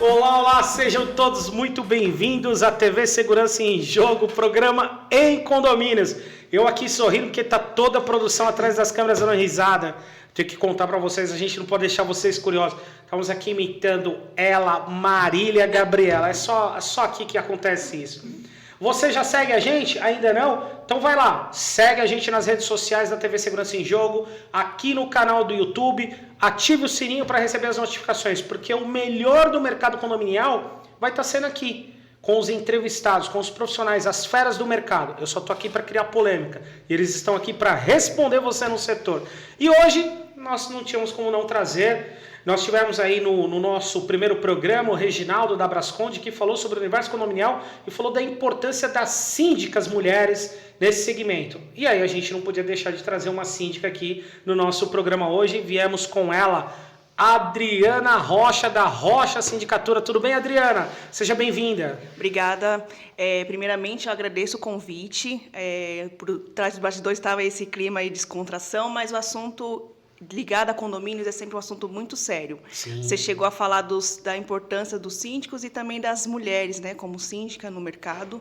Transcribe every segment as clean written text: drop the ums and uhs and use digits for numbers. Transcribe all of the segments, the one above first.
Olá, sejam todos muito bem-vindos à TV Segurança em Jogo, programa em condomínios. Eu aqui sorrindo porque tá toda a produção atrás das câmeras dando risada. Tenho que contar para vocês, a gente não pode deixar vocês curiosos. Estamos aqui imitando ela, Marília Gabriela. É só aqui que acontece isso. Você já segue a gente? Ainda não? Então vai lá, segue a gente nas redes sociais da TV Segurança em Jogo, aqui no canal do YouTube, ative o sininho para receber as notificações, porque o melhor do mercado condominial vai estar sendo aqui, com os entrevistados, com os profissionais, as feras do mercado. Eu só estou aqui para criar polêmica, e eles estão aqui para responder você no setor. E hoje, nós não tínhamos como não trazer... Nós tivemos aí no nosso primeiro programa o Reginaldo da Brasconde, que falou sobre o universo condominial e falou da importância das síndicas mulheres nesse segmento. E aí a gente não podia deixar de trazer uma síndica aqui no nosso programa hoje. Viemos com ela, Adriana Rocha, da Rocha Sindicatura. Tudo bem, Adriana? Seja bem-vinda. Obrigada. Primeiramente, eu agradeço o convite. Por trás dos bastidores estava esse clima aí de descontração, mas o assunto ligado a condomínios é sempre um assunto muito sério. Sim. Você chegou a falar da importância dos síndicos e também das mulheres, né, como síndica no mercado.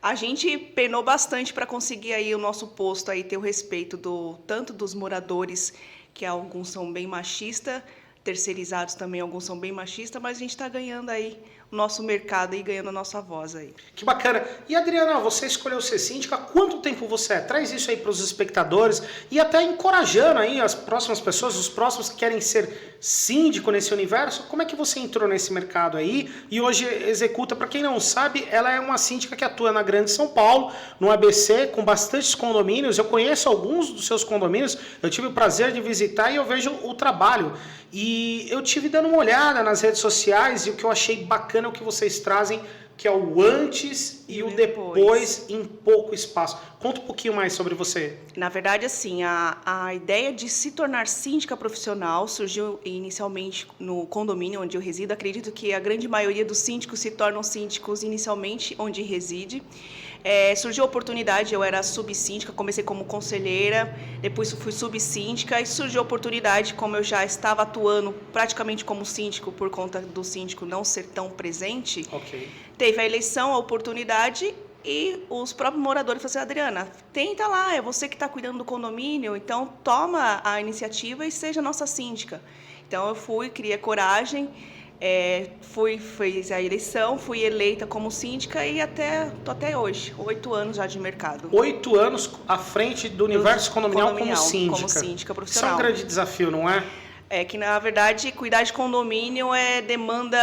A gente penou bastante para conseguir aí o nosso posto, aí ter o respeito tanto dos moradores, que alguns são bem machistas, terceirizados também, alguns são bem machistas, mas a gente está ganhando aí o nosso mercado e ganhando a nossa voz aí. Que bacana. E Adriana, você escolheu ser síndica, há quanto tempo você é? Traz isso aí para os espectadores e até encorajando aí as próximas pessoas, os próximos que querem ser síndico nesse universo. Como é que você entrou nesse mercado aí e hoje executa? Para quem não sabe, ela é uma síndica que atua na Grande São Paulo, no ABC, com bastantes condomínios. Eu conheço alguns dos seus condomínios, eu tive o prazer de visitar e eu vejo o trabalho. E eu tive dando uma olhada nas redes sociais e o que eu achei bacana é o que vocês trazem, que é o antes e o depois em pouco espaço. Conta um pouquinho mais sobre você. Na verdade, assim, a ideia de se tornar síndica profissional surgiu inicialmente no condomínio onde eu resido. Acredito que a grande maioria dos síndicos se tornam síndicos inicialmente onde reside. Surgiu a oportunidade, eu era subsíndica, comecei como conselheira, depois fui subsíndica e surgiu a oportunidade, como eu já estava atuando praticamente como síndico por conta do síndico não ser tão presente, teve a eleição, a oportunidade e os próprios moradores falaram assim, Adriana, tenta lá, é você que está cuidando do condomínio, então toma a iniciativa e seja nossa síndica. Então eu fui, criei coragem, fiz a eleição, fui eleita como síndica e tô até hoje, 8 anos já de mercado. 8 anos à frente do universo condominial como síndica. Como síndica profissional. Isso é um grande desafio, não é? É que, na verdade, cuidar de condomínio demanda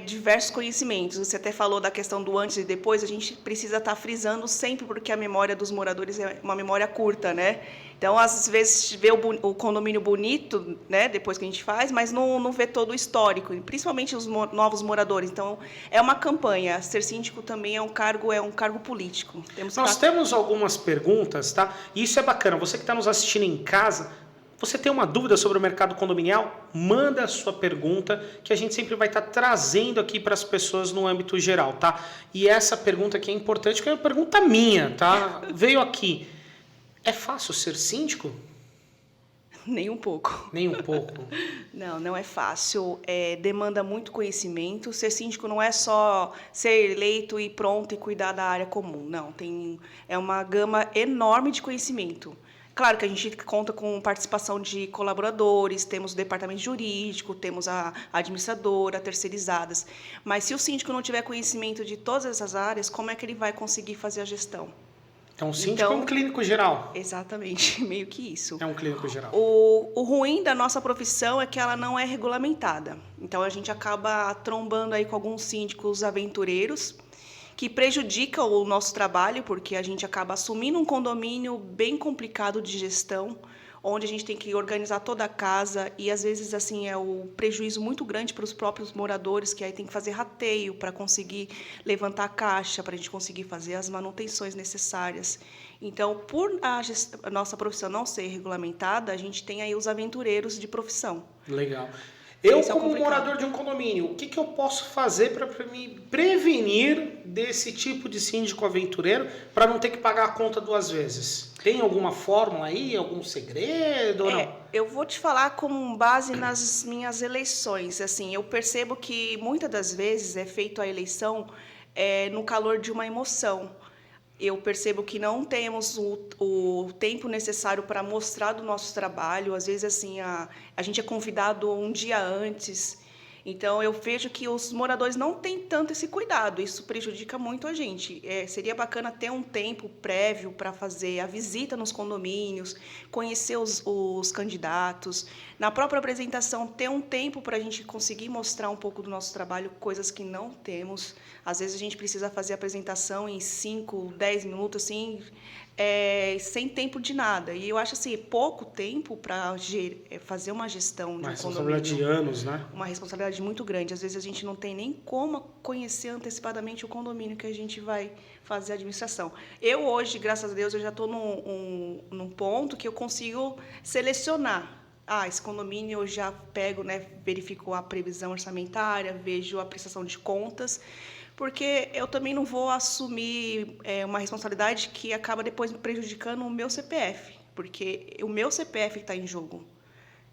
diversos conhecimentos. Você até falou da questão do antes e depois, a gente precisa estar frisando sempre, porque a memória dos moradores é uma memória curta, né? Então, às vezes, vê o condomínio bonito, né, depois que a gente faz, mas não vê todo o histórico, e principalmente os novos moradores. Então, é uma campanha. Ser síndico também é um cargo político. Nós temos algumas perguntas, tá? E isso é bacana. Você que está nos assistindo em casa, você tem uma dúvida sobre o mercado condominial? Manda a sua pergunta, que a gente sempre vai estar trazendo aqui para as pessoas no âmbito geral, tá? E essa pergunta aqui é importante, porque é uma pergunta minha, tá? Veio aqui. É fácil ser síndico? Nem um pouco. Nem um pouco? Não é fácil. Demanda muito conhecimento. Ser síndico não é só ser eleito e pronto e cuidar da área comum. Não, é uma gama enorme de conhecimento. Claro que a gente conta com participação de colaboradores, temos o departamento jurídico, temos a administradora, terceirizadas. Mas se o síndico não tiver conhecimento de todas essas áreas, como é que ele vai conseguir fazer a gestão? Então, o síndico é um clínico geral. Exatamente, meio que isso. É um clínico geral. O ruim da nossa profissão é que ela não é regulamentada. Então, a gente acaba trombando aí com alguns síndicos aventureiros, que prejudica o nosso trabalho, porque a gente acaba assumindo um condomínio bem complicado de gestão, onde a gente tem que organizar toda a casa e às vezes assim é o prejuízo muito grande para os próprios moradores, que aí tem que fazer rateio para conseguir levantar a caixa, para a gente conseguir fazer as manutenções necessárias. Então, por a nossa profissão não ser regulamentada, a gente tem aí os aventureiros de profissão. Legal. Eu, Esse é o como complicado. morador de um condomínio, o que eu posso fazer para me prevenir desse tipo de síndico aventureiro para não ter que pagar a conta duas vezes? Tem alguma fórmula aí, algum segredo ou não? Eu vou te falar com base nas minhas eleições. Assim, eu percebo que muitas das vezes é feito a eleição no calor de uma emoção. Eu percebo que não temos o tempo necessário para mostrar do nosso trabalho. Às vezes, assim, a gente é convidado um dia antes. Então, eu vejo que os moradores não têm tanto esse cuidado. Isso prejudica muito a gente. Seria bacana ter um tempo prévio para fazer a visita nos condomínios, conhecer os candidatos. Na própria apresentação, ter um tempo para a gente conseguir mostrar um pouco do nosso trabalho, coisas que não temos. Às vezes, a gente precisa fazer a apresentação em 5, 10 minutos, assim, sem tempo de nada. E eu acho assim, pouco tempo para fazer uma gestão de um condomínio. De anos, né? Uma responsabilidade muito grande. Às vezes a gente não tem nem como conhecer antecipadamente o condomínio que a gente vai fazer a administração. Eu hoje, graças a Deus, eu já estou num ponto que eu consigo selecionar. Esse condomínio eu já pego, né, verifico a previsão orçamentária, vejo a prestação de contas, porque eu também não vou assumir uma responsabilidade que acaba depois me prejudicando o meu CPF, porque o meu CPF está em jogo.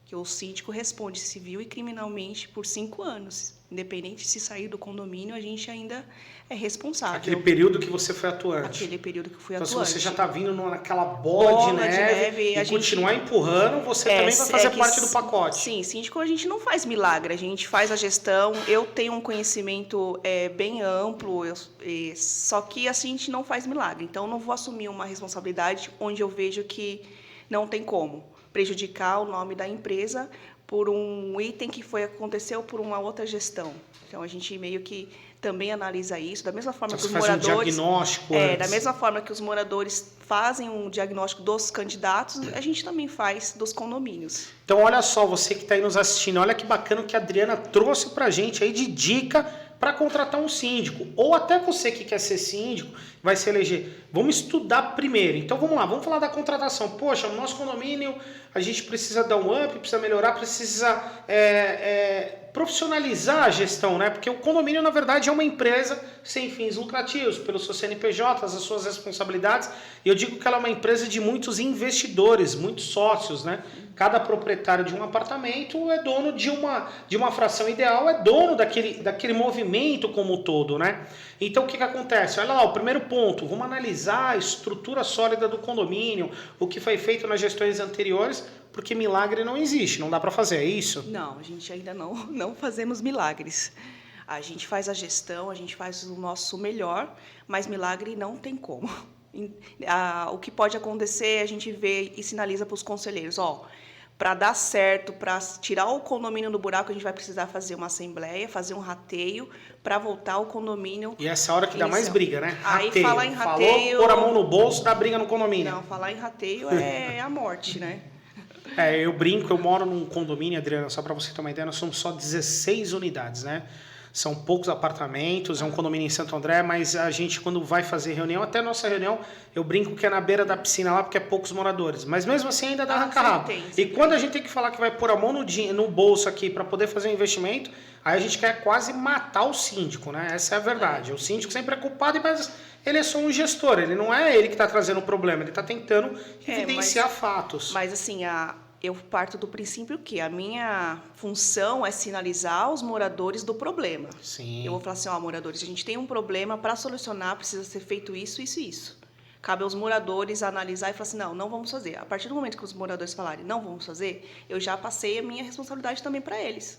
Que o síndico responde civil e criminalmente por 5 anos. Independente se sair do condomínio, a gente ainda é responsável. Aquele período que você foi atuante. Aquele período que eu fui então, atuante. se você já está vindo naquela bola de neve e continuar empurrando, você também vai fazer parte do pacote. Sim, síndico a gente não faz milagre, a gente faz a gestão. Eu tenho um conhecimento bem amplo, só que assim, a gente não faz milagre. Então, eu não vou assumir uma responsabilidade onde eu vejo que não tem como prejudicar o nome da empresa por um item que aconteceu por uma outra gestão. Então, a gente meio que também analisa isso, da mesma forma que os moradores... um diagnóstico da mesma forma que os moradores fazem um diagnóstico dos candidatos, a gente também faz dos condomínios. Então, olha só, você que está aí nos assistindo, olha que bacana que a Adriana trouxe para a gente aí de dica para contratar um síndico. Ou até você que quer ser síndico, vai se eleger. Vamos estudar primeiro. Então, vamos lá, vamos falar da contratação. Poxa, no nosso condomínio, a gente precisa dar um up, precisa melhorar, precisa profissionalizar a gestão, né? Porque o condomínio, na verdade, é uma empresa sem fins lucrativos, pelos seus CNPJs, as suas responsabilidades. E eu digo que ela é uma empresa de muitos investidores, muitos sócios, né? Cada proprietário de um apartamento é dono de uma fração ideal, é dono daquele movimento como um todo, né? Então, o que acontece? Olha lá, o primeiro ponto, vamos analisar a estrutura sólida do condomínio, o que foi feito nas gestões anteriores, porque milagre não existe, não dá para fazer, é isso? Não, a gente ainda não fazemos milagres. A gente faz a gestão, a gente faz o nosso melhor, mas milagre não tem como. O que pode acontecer, a gente vê e sinaliza para os conselheiros, para dar certo, para tirar o condomínio do buraco, a gente vai precisar fazer uma assembleia, fazer um rateio para voltar ao condomínio. E essa hora que dá mais briga, né? Aí Rateio. falar em rateio... Falou, pôr a mão no bolso, dá briga no condomínio. Não, falar em rateio é a morte, né? Eu brinco, eu moro num condomínio, Adriana, só para você ter uma ideia, nós somos só 16 unidades, né? São poucos apartamentos, é um condomínio em Santo André, mas a gente, quando vai fazer reunião, até nossa reunião, eu brinco que é na beira da piscina lá, porque é poucos moradores. Mas mesmo assim ainda dá arranca-rabo. E quando a gente tem que falar que vai pôr a mão no bolso aqui para poder fazer um investimento, aí a gente quer quase matar o síndico, né? Essa é a verdade. O síndico sempre é culpado, mas ele é só um gestor, ele não é ele que está trazendo o problema, ele está tentando evidenciar fatos. Mas assim, eu parto do princípio que a minha função é sinalizar aos moradores do problema. Sim. Eu vou falar assim, moradores, a gente tem um problema, para solucionar precisa ser feito isso, isso e isso. Cabe aos moradores analisar e falar assim, não vamos fazer. A partir do momento que os moradores falarem, não vamos fazer, eu já passei a minha responsabilidade também para eles.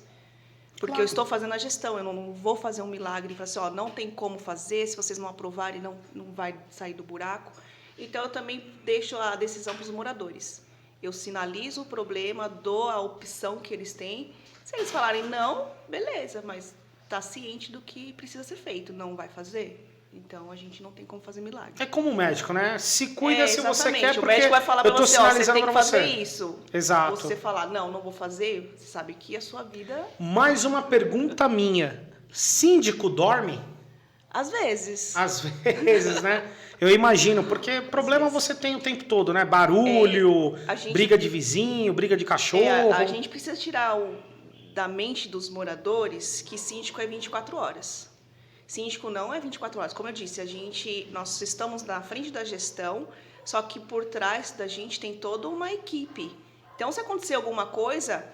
Porque eu estou fazendo a gestão, eu não vou fazer um milagre e falar assim, não tem como fazer, se vocês não aprovarem, não vai sair do buraco. Então, eu também deixo a decisão para os moradores. Eu sinalizo o problema, dou a opção que eles têm. Se eles falarem não, beleza, mas está ciente do que precisa ser feito, não vai fazer. Então, a gente não tem como fazer milagre. É como o médico, né? Se cuida se você quer, porque o médico vai falar pra eu tô você, ó, você sinalizando tem que pra fazer você. isso. Exato. Você falar, não vou fazer, você sabe que a sua vida... Mais uma pergunta minha. Síndico dorme? Às vezes. Às vezes, né? Eu imagino, porque problema você tem o tempo todo, né? Barulho, briga de vizinho, briga de cachorro. A gente precisa tirar da mente dos moradores que síndico é 24 horas. Síndico não é 24 horas. Como eu disse, nós estamos na frente da gestão, só que por trás da gente tem toda uma equipe. Então, se acontecer alguma coisa,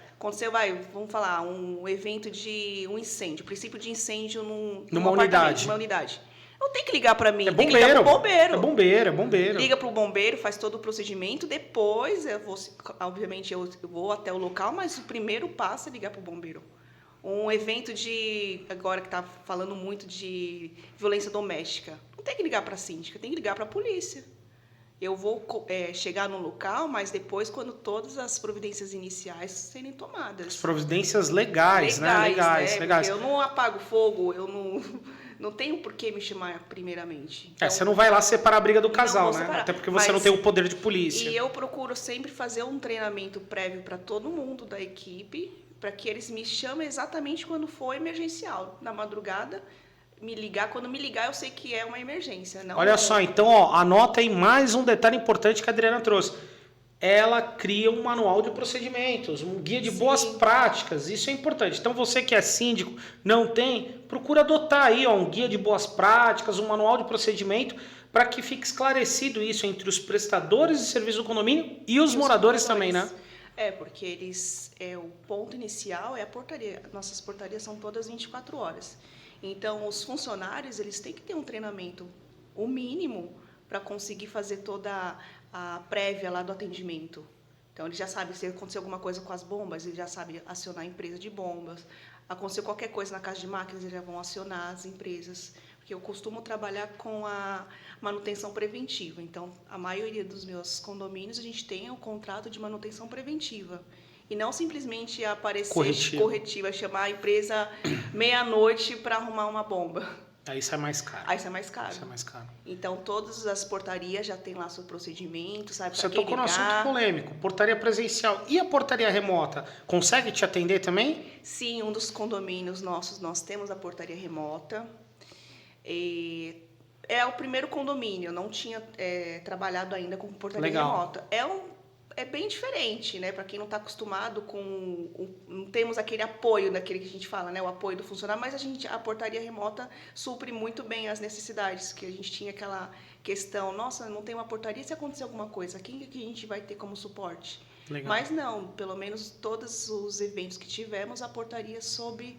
vamos falar, um evento de um incêndio, princípio de incêndio numa unidade. Não tem que ligar para mim, tem que ligar pro bombeiro. É bombeiro. Liga pro bombeiro, faz todo o procedimento, depois obviamente eu vou até o local, mas o primeiro passo é ligar pro bombeiro. Um evento agora que está falando muito de violência doméstica, não tem que ligar para a síndica, tem que ligar para a polícia. Eu vou chegar no local, mas depois quando todas as providências iniciais serem tomadas. As providências legais, né? Legais. Porque eu não apago fogo, eu não tenho por que me chamar primeiramente. Então, você não vai lá separar a briga do casal, né? Até porque você não tem o poder de polícia. E eu procuro sempre fazer um treinamento prévio para todo mundo da equipe, para que eles me chamem exatamente quando for emergencial. Na madrugada, me ligar. Quando me ligar, eu sei que é uma emergência. Não Olha só, então, anota aí mais um detalhe importante que a Adriana trouxe. Ela cria um manual de procedimentos, um guia de boas práticas. Isso é importante. Então, você que é síndico, não tem, procura adotar aí um guia de boas práticas, um manual de procedimento, para que fique esclarecido isso entre os prestadores de serviço do condomínio e os moradores também, né? Porque o ponto inicial é a portaria. Nossas portarias são todas 24 horas. Então, os funcionários, eles têm que ter um treinamento, o mínimo, para conseguir fazer toda a prévia lá do atendimento. Então, ele já sabe se acontecer alguma coisa com as bombas, ele já sabe acionar a empresa de bombas. Aconteceu qualquer coisa na casa de máquinas, eles já vão acionar as empresas. Porque eu costumo trabalhar com a manutenção preventiva. Então, a maioria dos meus condomínios, a gente tem um contrato de manutenção preventiva. E não simplesmente aparecer corretiva, chamar a empresa meia-noite para arrumar uma bomba. Aí isso é mais caro. Então, todas as portarias já tem lá seu procedimento, sabe? Você tocou no assunto polêmico, portaria presencial. E a portaria remota? Consegue te atender também? Sim, um dos condomínios nossos, nós temos a portaria remota. É o primeiro condomínio, eu não tinha trabalhado ainda com portaria remota. É bem diferente, né? Para quem não está acostumado com... Não temos aquele apoio daquele que a gente fala, né? O apoio do funcionário, mas a portaria remota supre muito bem as necessidades, que a gente tinha aquela questão, nossa, não tem uma portaria, se acontecer alguma coisa, quem que a gente vai ter como suporte? Legal. Mas não, pelo menos todos os eventos que tivemos, a portaria soube...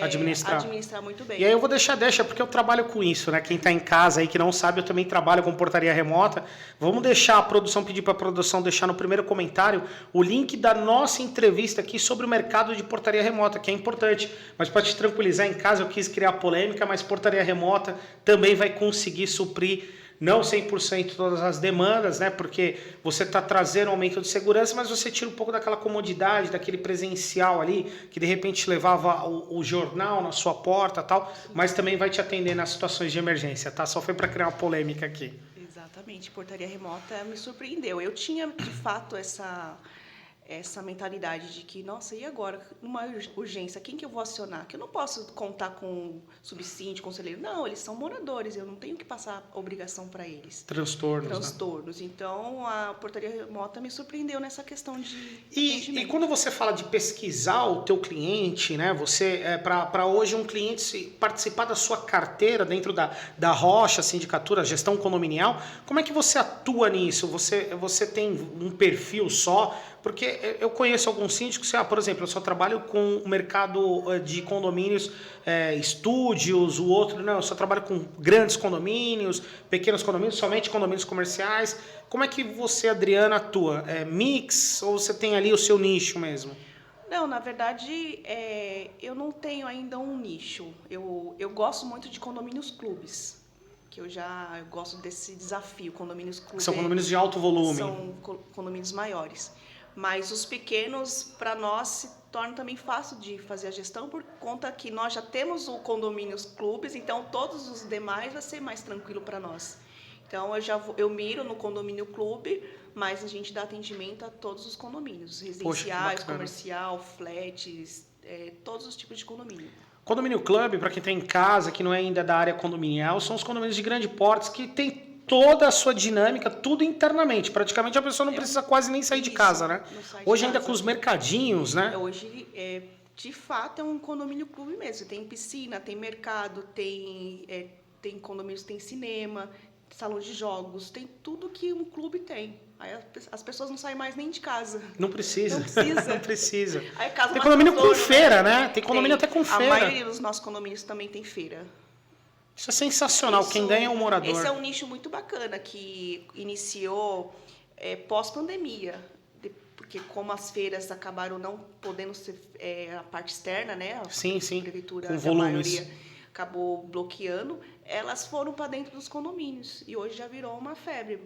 administrar muito bem. E aí eu vou deixar, porque eu trabalho com isso, né? Quem está em casa aí que não sabe, eu também trabalho com portaria remota. Vamos deixar a produção, pedir para a produção deixar no primeiro comentário o link da nossa entrevista aqui sobre o mercado de portaria remota, que é importante. Mas para te tranquilizar, em casa eu quis criar polêmica, mas portaria remota também vai conseguir suprir não 100% todas as demandas, né? Porque você está trazendo aumento de segurança, mas você tira um pouco daquela comodidade, daquele presencial ali, que de repente levava o jornal na sua porta e tal, mas também vai te atender nas situações de emergência, tá? Só foi para criar uma polêmica aqui. Exatamente, portaria remota me surpreendeu. Eu tinha, de fato, essa mentalidade de que, nossa, e agora? Numa urgência, quem que eu vou acionar? Que eu não posso contar com subsíndio, conselheiro. Não, eles são moradores, eu não tenho que passar obrigação para eles. Transtornos. Né? Então, a portaria remota me surpreendeu nessa questão de E quando você fala de pesquisar o teu cliente, né? Você, para hoje, um cliente participar da sua carteira dentro da Rocha, sindicatura, gestão condominial, como é que você atua nisso? Você tem um perfil só? Porque eu conheço alguns síndicos, por exemplo, eu só trabalho com o mercado de condomínios, estúdios, o outro, não, eu só trabalho com grandes condomínios, pequenos condomínios, somente condomínios comerciais. Como é que você, Adriana, atua? Mix ou você tem ali o seu nicho mesmo? Não, na verdade, eu não tenho ainda um nicho. Eu gosto muito de condomínios clubes, que eu gosto desse desafio, condomínios clubes. São condomínios de alto volume. São condomínios maiores. Mas os pequenos, para nós, torna também fácil de fazer a gestão por conta que nós já temos o condomínios clubes, então todos os demais vai ser mais tranquilo para nós. Então eu miro no condomínio clube, mas a gente dá atendimento a todos os condomínios, residenciais, comercial, flats, todos os tipos de condomínio. Condomínio clube, para quem está em casa, que não é ainda da área condominial, são os condomínios de grande porte que tem toda a sua dinâmica, tudo internamente. Praticamente a pessoa não precisa quase nem sair de casa, né? Hoje ainda com os mercadinhos, né? Hoje, de fato, é um condomínio clube mesmo. Tem piscina, tem mercado, tem condomínios, tem cinema, salão de jogos, tem tudo que um clube tem. Aí as pessoas não saem mais nem de casa. Não precisa. Não precisa. Não precisa. Aí, casa tem condomínio com feira, né? Tem condomínio até com feira. A maioria dos nossos condomínios também tem feira. Isso é sensacional. Quem ganha é o morador. Esse é um nicho muito bacana que iniciou pós-pandemia. Porque como as feiras acabaram não podendo ser a parte externa, né? Sim. A prefeitura, com volumes. A maioria acabou bloqueando, elas foram para dentro dos condomínios. E hoje já virou uma febre,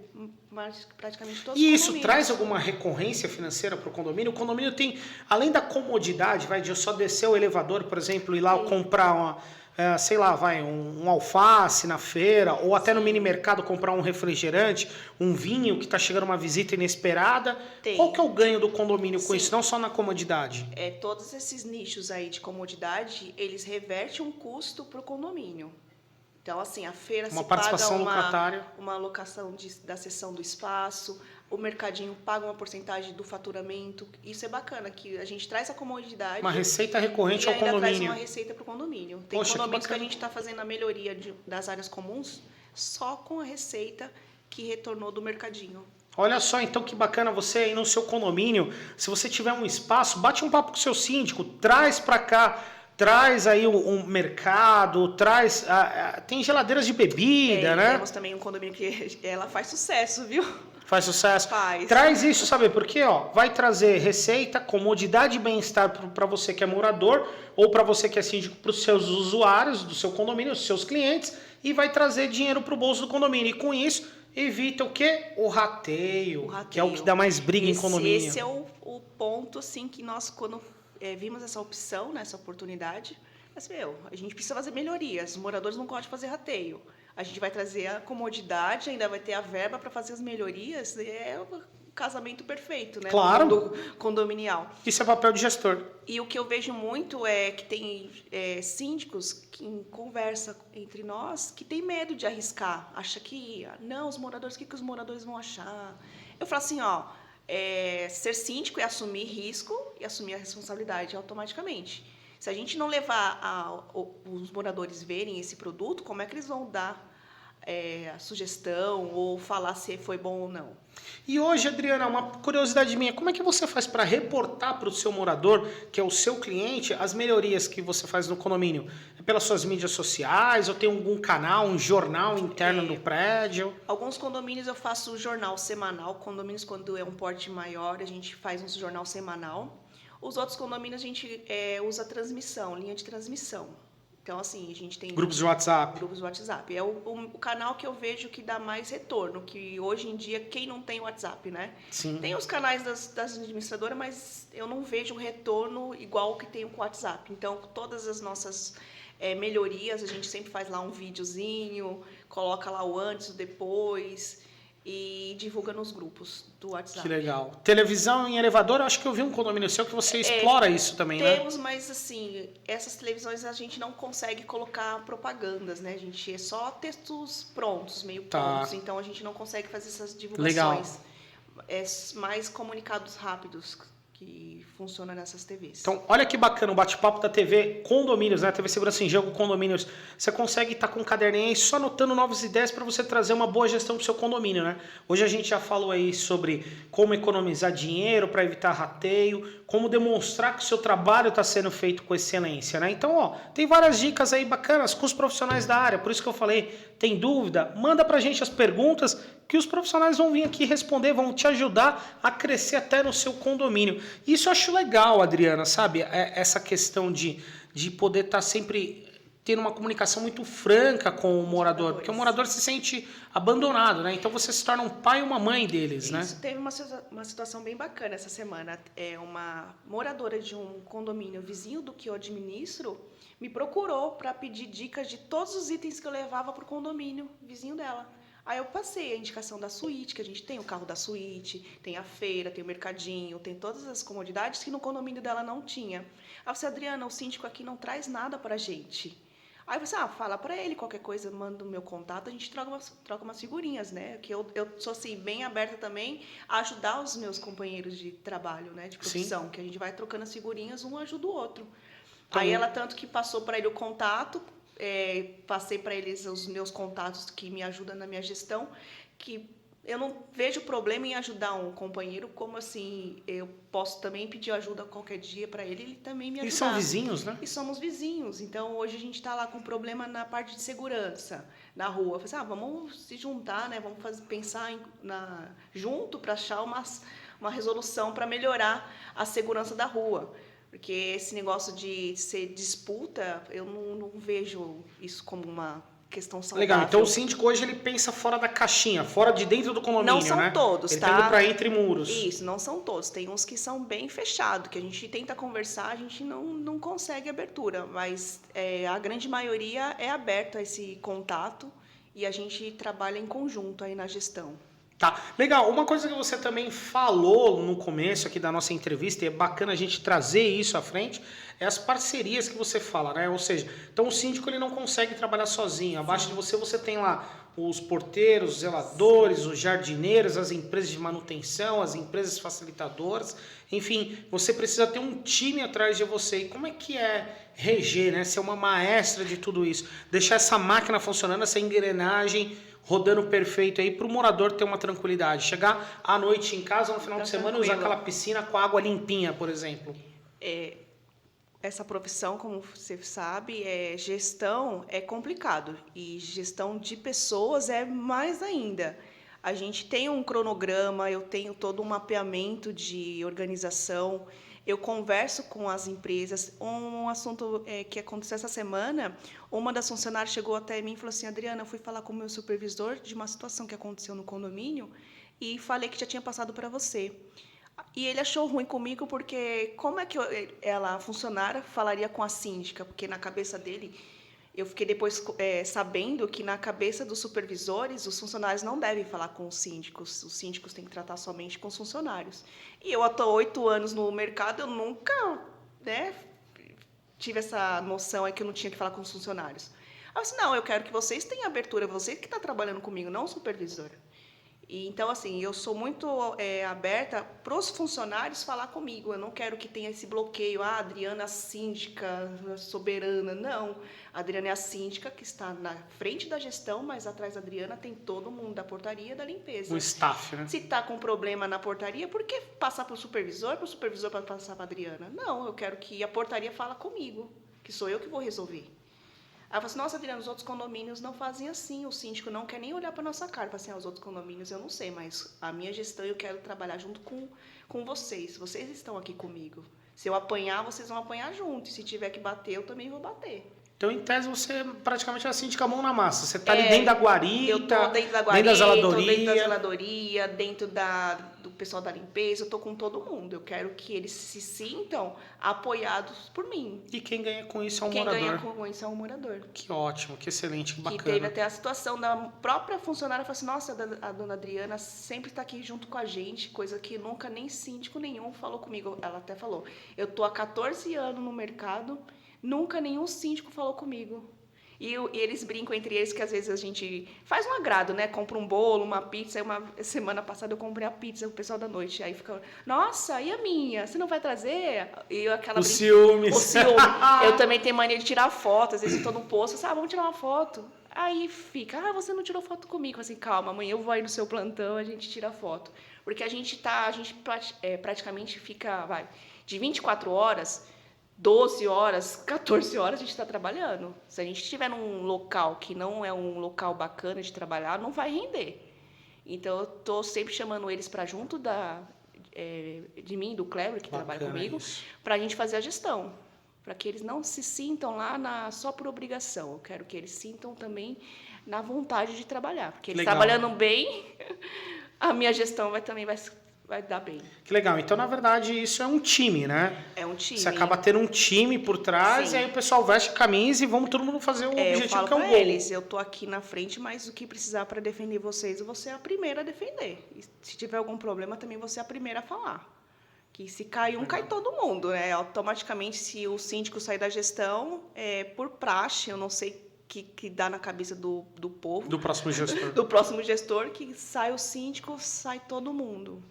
mas praticamente todos os condomínios. E isso traz condomínios. alguma recorrência financeira para o condomínio? O condomínio tem, além da comodidade, de eu só descer o elevador, por exemplo, ir lá comprar um alface na feira, ou até no mini mercado comprar um refrigerante, um vinho que está chegando uma visita inesperada. Qual que é o ganho do condomínio com isso, não só na comodidade? Todos esses nichos aí de comodidade, eles revertem um custo para o condomínio. Então, assim, a feira uma participação locatária, uma alocação da cessão do espaço, o mercadinho paga uma porcentagem do faturamento. Isso é bacana, que a gente traz a comodidade. Uma receita recorrente ao condomínio. Traz uma receita para o condomínio. Tem condomínios que a gente está fazendo a melhoria das áreas comuns só com a receita que retornou do mercadinho. Olha só, então que bacana você aí no seu condomínio. Se você tiver um espaço, bate um papo com o seu síndico, traz para cá. Traz aí um mercado, traz... tem geladeiras de bebida, né? Temos também um condomínio que ela faz sucesso, viu? Faz sucesso? Faz. Traz isso, sabe por quê? Vai trazer receita, comodidade e bem-estar para você que é morador ou para você que é síndico, para os seus usuários do seu condomínio, os seus clientes, e vai trazer dinheiro para o bolso do condomínio. E com isso, evita o quê? O rateio, que é o que dá mais briga em condomínio. Esse é o ponto, assim, que nós, quando... vimos essa opção, essa oportunidade, mas, a gente precisa fazer melhorias, os moradores não gostam de fazer rateio. A gente vai trazer a comodidade, ainda vai ter a verba para fazer as melhorias, é o casamento perfeito, né? Claro. Do condominial. Isso é papel de gestor. E o que eu vejo muito é que tem síndicos que em conversa entre nós que tem medo de arriscar, acha que, não, os moradores, o que os moradores vão achar? Eu falo assim, ser síndico é assumir risco e assumir a responsabilidade automaticamente. Se a gente não levar os moradores verem esse produto, como é que eles vão dar a sugestão ou falar se foi bom ou não? E hoje, Adriana, uma curiosidade minha, como é que você faz para reportar para o seu morador, que é o seu cliente, as melhorias que você faz no condomínio? É pelas suas mídias sociais ou tem algum canal, um jornal interno do prédio? Alguns condomínios eu faço jornal semanal, condomínios quando é um porte maior, a gente faz um jornal semanal. Os outros condomínios a gente usa transmissão, linha de transmissão. Então, assim, a gente tem... Grupos de WhatsApp. Grupos de WhatsApp. É o canal que eu vejo que dá mais retorno, que hoje em dia, quem não tem WhatsApp, né? Sim. Tem os canais das administradoras, mas eu não vejo um retorno igual que tem com o WhatsApp. Então, todas as nossas melhorias, a gente sempre faz lá um videozinho, coloca lá o antes, o depois... e divulga nos grupos do WhatsApp. Que legal. Televisão em elevador, eu acho que eu vi um condomínio seu que você explora isso também, né? Temos, mas assim, essas televisões a gente não consegue colocar propagandas, né? A gente é só textos prontos, meio prontos, então a gente não consegue fazer essas divulgações. Legal. É mais comunicados rápidos que funciona nessas TVs. Então, olha que bacana o bate-papo da TV Condomínios, né? TV Segurança em Jogo Condomínios. Você consegue estar com um caderninho aí só anotando novas ideias para você trazer uma boa gestão para o seu condomínio, né? Hoje a gente já falou aí sobre como economizar dinheiro para evitar rateio, como demonstrar que o seu trabalho está sendo feito com excelência, né? Então, tem várias dicas aí bacanas com os profissionais da área. Por isso que eu falei, tem dúvida? Manda para a gente as perguntas que os profissionais vão vir aqui responder, vão te ajudar a crescer até no seu condomínio. Isso eu acho legal, Adriana, sabe? Essa questão de poder estar sempre tendo uma comunicação muito franca com o morador, porque o morador se sente abandonado, né? Então você se torna um pai e uma mãe deles, né? Isso, teve uma situação bem bacana essa semana. Uma moradora de um condomínio vizinho do que eu administro me procurou para pedir dicas de todos os itens que eu levava para o condomínio vizinho dela. Aí eu passei a indicação da suíte, que a gente tem o carro da suíte, tem a feira, tem o mercadinho, tem todas as comodidades que no condomínio dela não tinha. Aí eu falei, Adriana, o síndico aqui não traz nada para a gente. Aí você fala para ele qualquer coisa, manda o meu contato, a gente troca umas figurinhas, né? Que eu sou assim, bem aberta também a ajudar os meus companheiros de trabalho, né? De profissão, que a gente vai trocando as figurinhas, um ajuda o outro. Aí ela tanto que passou para ele o contato, passei para eles os meus contatos que me ajudam na minha gestão, que eu não vejo problema em ajudar um companheiro, como assim, eu posso também pedir ajuda qualquer dia para ele também me ajudar. E são vizinhos, né? E somos vizinhos, então hoje a gente está lá com problema na parte de segurança, na rua. Eu falei, vamos se juntar, né? Vamos pensar junto para achar uma resolução para melhorar a segurança da rua. Porque esse negócio de ser disputa, eu não vejo isso como uma questão saudável. Legal, então o síndico hoje ele pensa fora da caixinha, fora de dentro do condomínio, né? Não são todos, ele tá? Ele tá indo para entre muros. Isso, não são todos. Tem uns que são bem fechados, que a gente tenta conversar, a gente não consegue abertura. Mas a grande maioria é aberto a esse contato e a gente trabalha em conjunto aí na gestão. Tá, legal. Uma coisa que você também falou no começo aqui da nossa entrevista, e é bacana a gente trazer isso à frente, é as parcerias que você fala, né? Ou seja, então o síndico ele não consegue trabalhar sozinho. Abaixo de você tem lá os porteiros, os zeladores, os jardineiros, as empresas de manutenção, as empresas facilitadoras. Enfim, você precisa ter um time atrás de você. E como é que é reger, né? Ser uma maestra de tudo isso. Deixar essa máquina funcionando, essa engrenagem rodando perfeito aí para o morador ter uma tranquilidade. Chegar à noite em casa, no final de semana, e usar aquela piscina com água limpinha, por exemplo. Essa profissão, como você sabe, gestão é complicado. E gestão de pessoas é mais ainda. A gente tem um cronograma, eu tenho todo um mapeamento de organização. Eu converso com as empresas. Um assunto que aconteceu essa semana, uma das funcionárias chegou até mim e falou assim, Adriana, eu fui falar com o meu supervisor de uma situação que aconteceu no condomínio e falei que já tinha passado para você. E ele achou ruim comigo porque como é que ela, a funcionária, falaria com a síndica? Porque na cabeça dele, eu fiquei depois sabendo que na cabeça dos supervisores, os funcionários não devem falar com os síndicos têm que tratar somente com os funcionários. E eu estou 8 anos no mercado, eu nunca tive essa noção que eu não tinha que falar com os funcionários. Aí eu disse, não, eu quero que vocês tenham abertura, você que está trabalhando comigo, não o supervisor. E, então, assim, eu sou muito aberta para os funcionários falar comigo. Eu não quero que tenha esse bloqueio. A Adriana é a síndica soberana. Não. A Adriana é a síndica que está na frente da gestão, mas atrás da Adriana tem todo mundo da portaria e da limpeza. O staff, né? Se está com problema na portaria, por que passar para o supervisor para passar para a Adriana? Não, eu quero que a portaria fale comigo, que sou eu que vou resolver. Aí eu falei assim, nossa, Adriana, os outros condomínios não fazem assim, o síndico não quer nem olhar para a nossa cara. Eu falei assim, os outros condomínios eu não sei, mas a minha gestão eu quero trabalhar junto com vocês. Vocês estão aqui comigo. Se eu apanhar, vocês vão apanhar junto. E se tiver que bater, eu também vou bater. Então, em tese, você praticamente é a síndica mão na massa. Você está ali dentro da guarita, eu estou dentro da guarita, dentro da zeladoria, dentro do pessoal da limpeza, eu estou com todo mundo. Eu quero que eles se sintam apoiados por mim. E quem ganha com isso é o morador. Quem ganha com isso é o morador. Que ótimo, que excelente, que bacana. Que teve até a situação da própria funcionária, falou assim, nossa, a dona Adriana sempre está aqui junto com a gente, coisa que nunca nem síndico nenhum falou comigo. Ela até falou, eu estou há 14 anos no mercado, nunca nenhum síndico falou comigo. E eles brincam entre eles que às vezes a gente faz um agrado, né? Compra um bolo, uma pizza. Uma semana passada eu comprei a pizza pro pessoal da noite. Aí fica, nossa, e a minha? Você não vai trazer? E aquela o ciúmes. O ciúme. Eu também tenho mania de tirar foto. Às vezes eu tô no posto, vamos tirar uma foto. Aí fica, você não tirou foto comigo. Assim, calma, amanhã eu vou aí no seu plantão, a gente tira foto. Porque a gente praticamente fica, de 24 horas... 12 horas, 14 horas a gente está trabalhando. Se a gente estiver num local que não é um local bacana de trabalhar, não vai render. Então, eu estou sempre chamando eles para junto de mim, do Kleber, que trabalha comigo, para a gente fazer a gestão. para que eles não se sintam lá só por obrigação. Eu quero que eles sintam também na vontade de trabalhar, porque eles trabalhando bem, a minha gestão também vai dar bem. Que legal. Então, na verdade, isso é um time, né? É um time. Você acaba tendo um time por trás, Sim. E aí o pessoal veste a camisa e vamos todo mundo fazer o objetivo eu falo que é o pra gol. eles, eu tô aqui na frente, mas o que precisar para defender vocês, eu vou ser a primeira a defender. E se tiver algum problema, também vou ser a primeira a falar. Que se cai um, cai todo mundo, né? Automaticamente, se o síndico sair da gestão, por praxe, eu não sei que dá na cabeça do povo. Do próximo gestor. Do próximo gestor, que sai o síndico, sai todo mundo.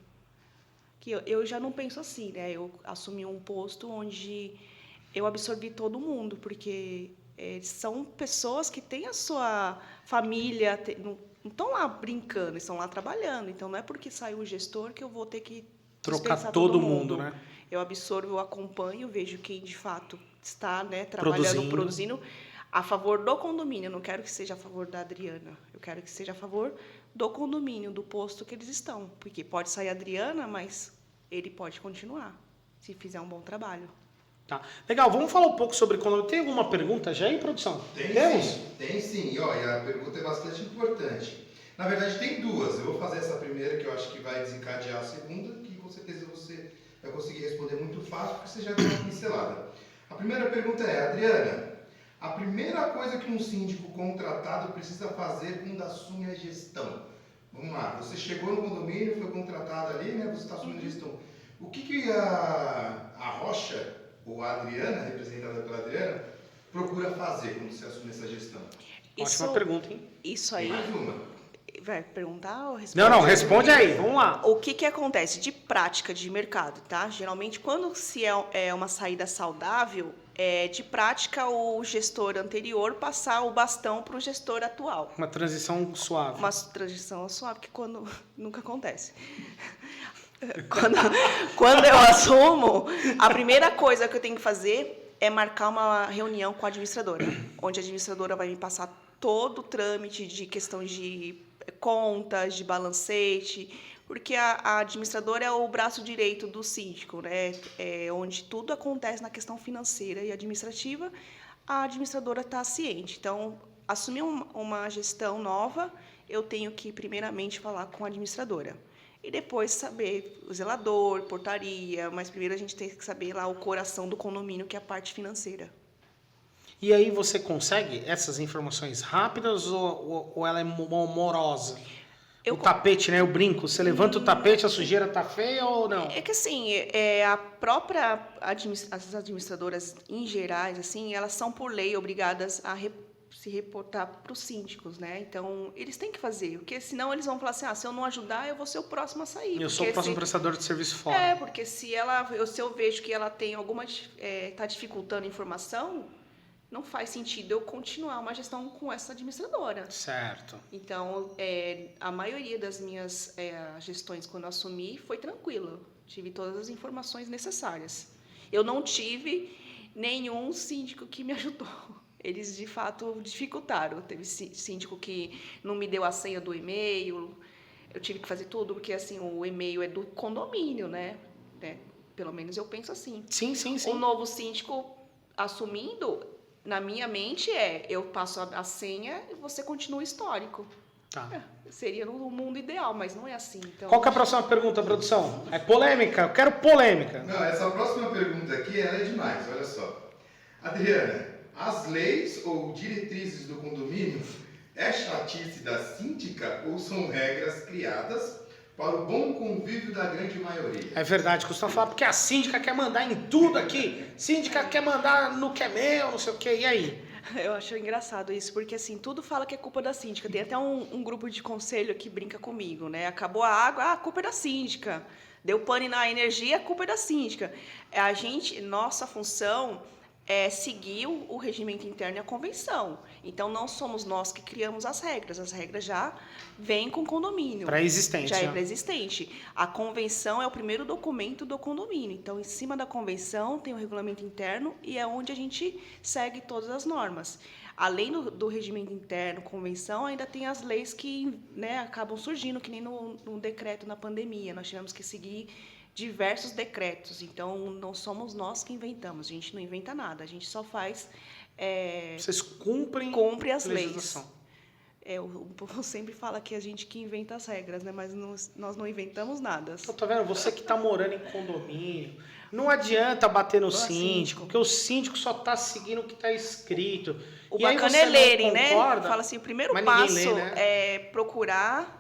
Que eu já não penso assim, né? Eu assumi um posto onde eu absorvi todo mundo, porque são pessoas que têm a sua família, não estão lá brincando, estão lá trabalhando. Então, não é porque saiu o gestor que eu vou ter que trocar todo mundo, né? Eu absorvo, eu acompanho, vejo quem de fato está, né, trabalhando, produzindo a favor do condomínio. Eu não quero que seja a favor da Adriana, eu quero que seja a favor do condomínio, do posto que eles estão. Porque pode sair a Adriana, mas ele pode continuar, se fizer um bom trabalho. Tá. Legal, vamos falar um pouco sobre condomínio. Tem alguma pergunta já aí, produção? Tem sim. E a pergunta é bastante importante. Na verdade, tem duas. Eu vou fazer essa primeira, que eu acho que vai desencadear a segunda, que com certeza você vai conseguir responder muito fácil, porque você já deu uma pincelada. A primeira pergunta é, Adriana, a primeira coisa que um síndico contratado precisa fazer quando assume a gestão? Vamos lá, você chegou no condomínio, foi contratado ali, né? Você está assumindo a gestão. O que a Rocha, ou a Adriana, representada pela Adriana, procura fazer quando você assume essa gestão? Ótima pergunta, hein? Isso aí. Tem mais uma. Vai perguntar ou responder? Não, responde aí, vamos lá. O que acontece de prática de mercado, tá? Geralmente, quando se é uma saída saudável, de prática o gestor anterior passar o bastão para o gestor atual. Uma transição suave. Uma transição suave, que quando nunca acontece. Quando eu assumo, a primeira coisa que eu tenho que fazer é marcar uma reunião com a administradora, onde a administradora vai me passar todo o trâmite de questão de contas, de balancete, porque a administradora é o braço direito do síndico, né? Onde tudo acontece na questão financeira e administrativa, a administradora está ciente. Então, assumir uma gestão nova, eu tenho que, primeiramente, falar com a administradora. E depois saber o zelador, portaria, mas primeiro a gente tem que saber lá o coração do condomínio, que é a parte financeira. E aí você consegue essas informações rápidas ou ela é morosa? O tapete, né? O brinco. Você levanta o tapete, a sujeira tá feia ou não? É que assim, as administradoras em gerais, assim, elas são por lei obrigadas a se reportar para os síndicos, né? Então, eles têm que fazer, porque senão eles vão falar assim, se eu não ajudar, eu vou ser o próximo a sair. Eu sou o próximo prestador de serviço fora. Porque se eu vejo que ela tem tá dificultando a informação, não faz sentido eu continuar uma gestão com essa administradora. Certo. Então, a maioria das minhas gestões, quando eu assumi, foi tranquila. Tive todas as informações necessárias. Eu não tive nenhum síndico que me ajudou. Eles, de fato, dificultaram. Teve síndico que não me deu a senha do e-mail. Eu tive que fazer tudo, porque assim, o e-mail é do condomínio, né? Pelo menos eu penso assim. Sim. O novo síndico assumindo, na minha mente, eu passo a senha e você continua o histórico. Tá. Seria no mundo ideal, mas não é assim. Então, qual que é a próxima pergunta, produção? É polêmica? Eu quero polêmica. Não, essa próxima pergunta aqui, ela é demais, olha só. Adriana, as leis ou diretrizes do condomínio é chatice da síndica ou são regras criadas para o bom convívio da grande maioria? É verdade, costuma falar, porque a síndica quer mandar em tudo aqui. Síndica quer mandar no que é meu, não sei o quê. E aí? Eu acho engraçado isso, porque assim, tudo fala que é culpa da síndica. Tem até um grupo de conselho que brinca comigo, né? Acabou a água, a culpa é da síndica. Deu pane na energia, a culpa é da síndica. Nossa função é seguir o regimento interno e a convenção. Então, não somos nós que criamos as regras já vêm com o condomínio. Pré-existente. Já é pré-existente. A convenção é o primeiro documento do condomínio. Então, em cima da convenção, tem o regulamento interno e é onde a gente segue todas as normas. Além do regimento interno, convenção, ainda tem as leis que, né, acabam surgindo, que nem no decreto na pandemia. Nós tivemos que seguir diversos decretos. Então, não somos nós que inventamos, a gente não inventa nada, a gente só faz... Vocês cumprem as legislação. leis. O povo sempre fala que a gente que inventa as regras, né? Mas nós não inventamos nada. Então, tá vendo? Você que está morando em condomínio, não adianta bater no síndico, porque o síndico só está seguindo o que está escrito. O E aí bacana você é não lerem, né? concorda, Fala assim, o primeiro mas ninguém passo lê, né? é procurar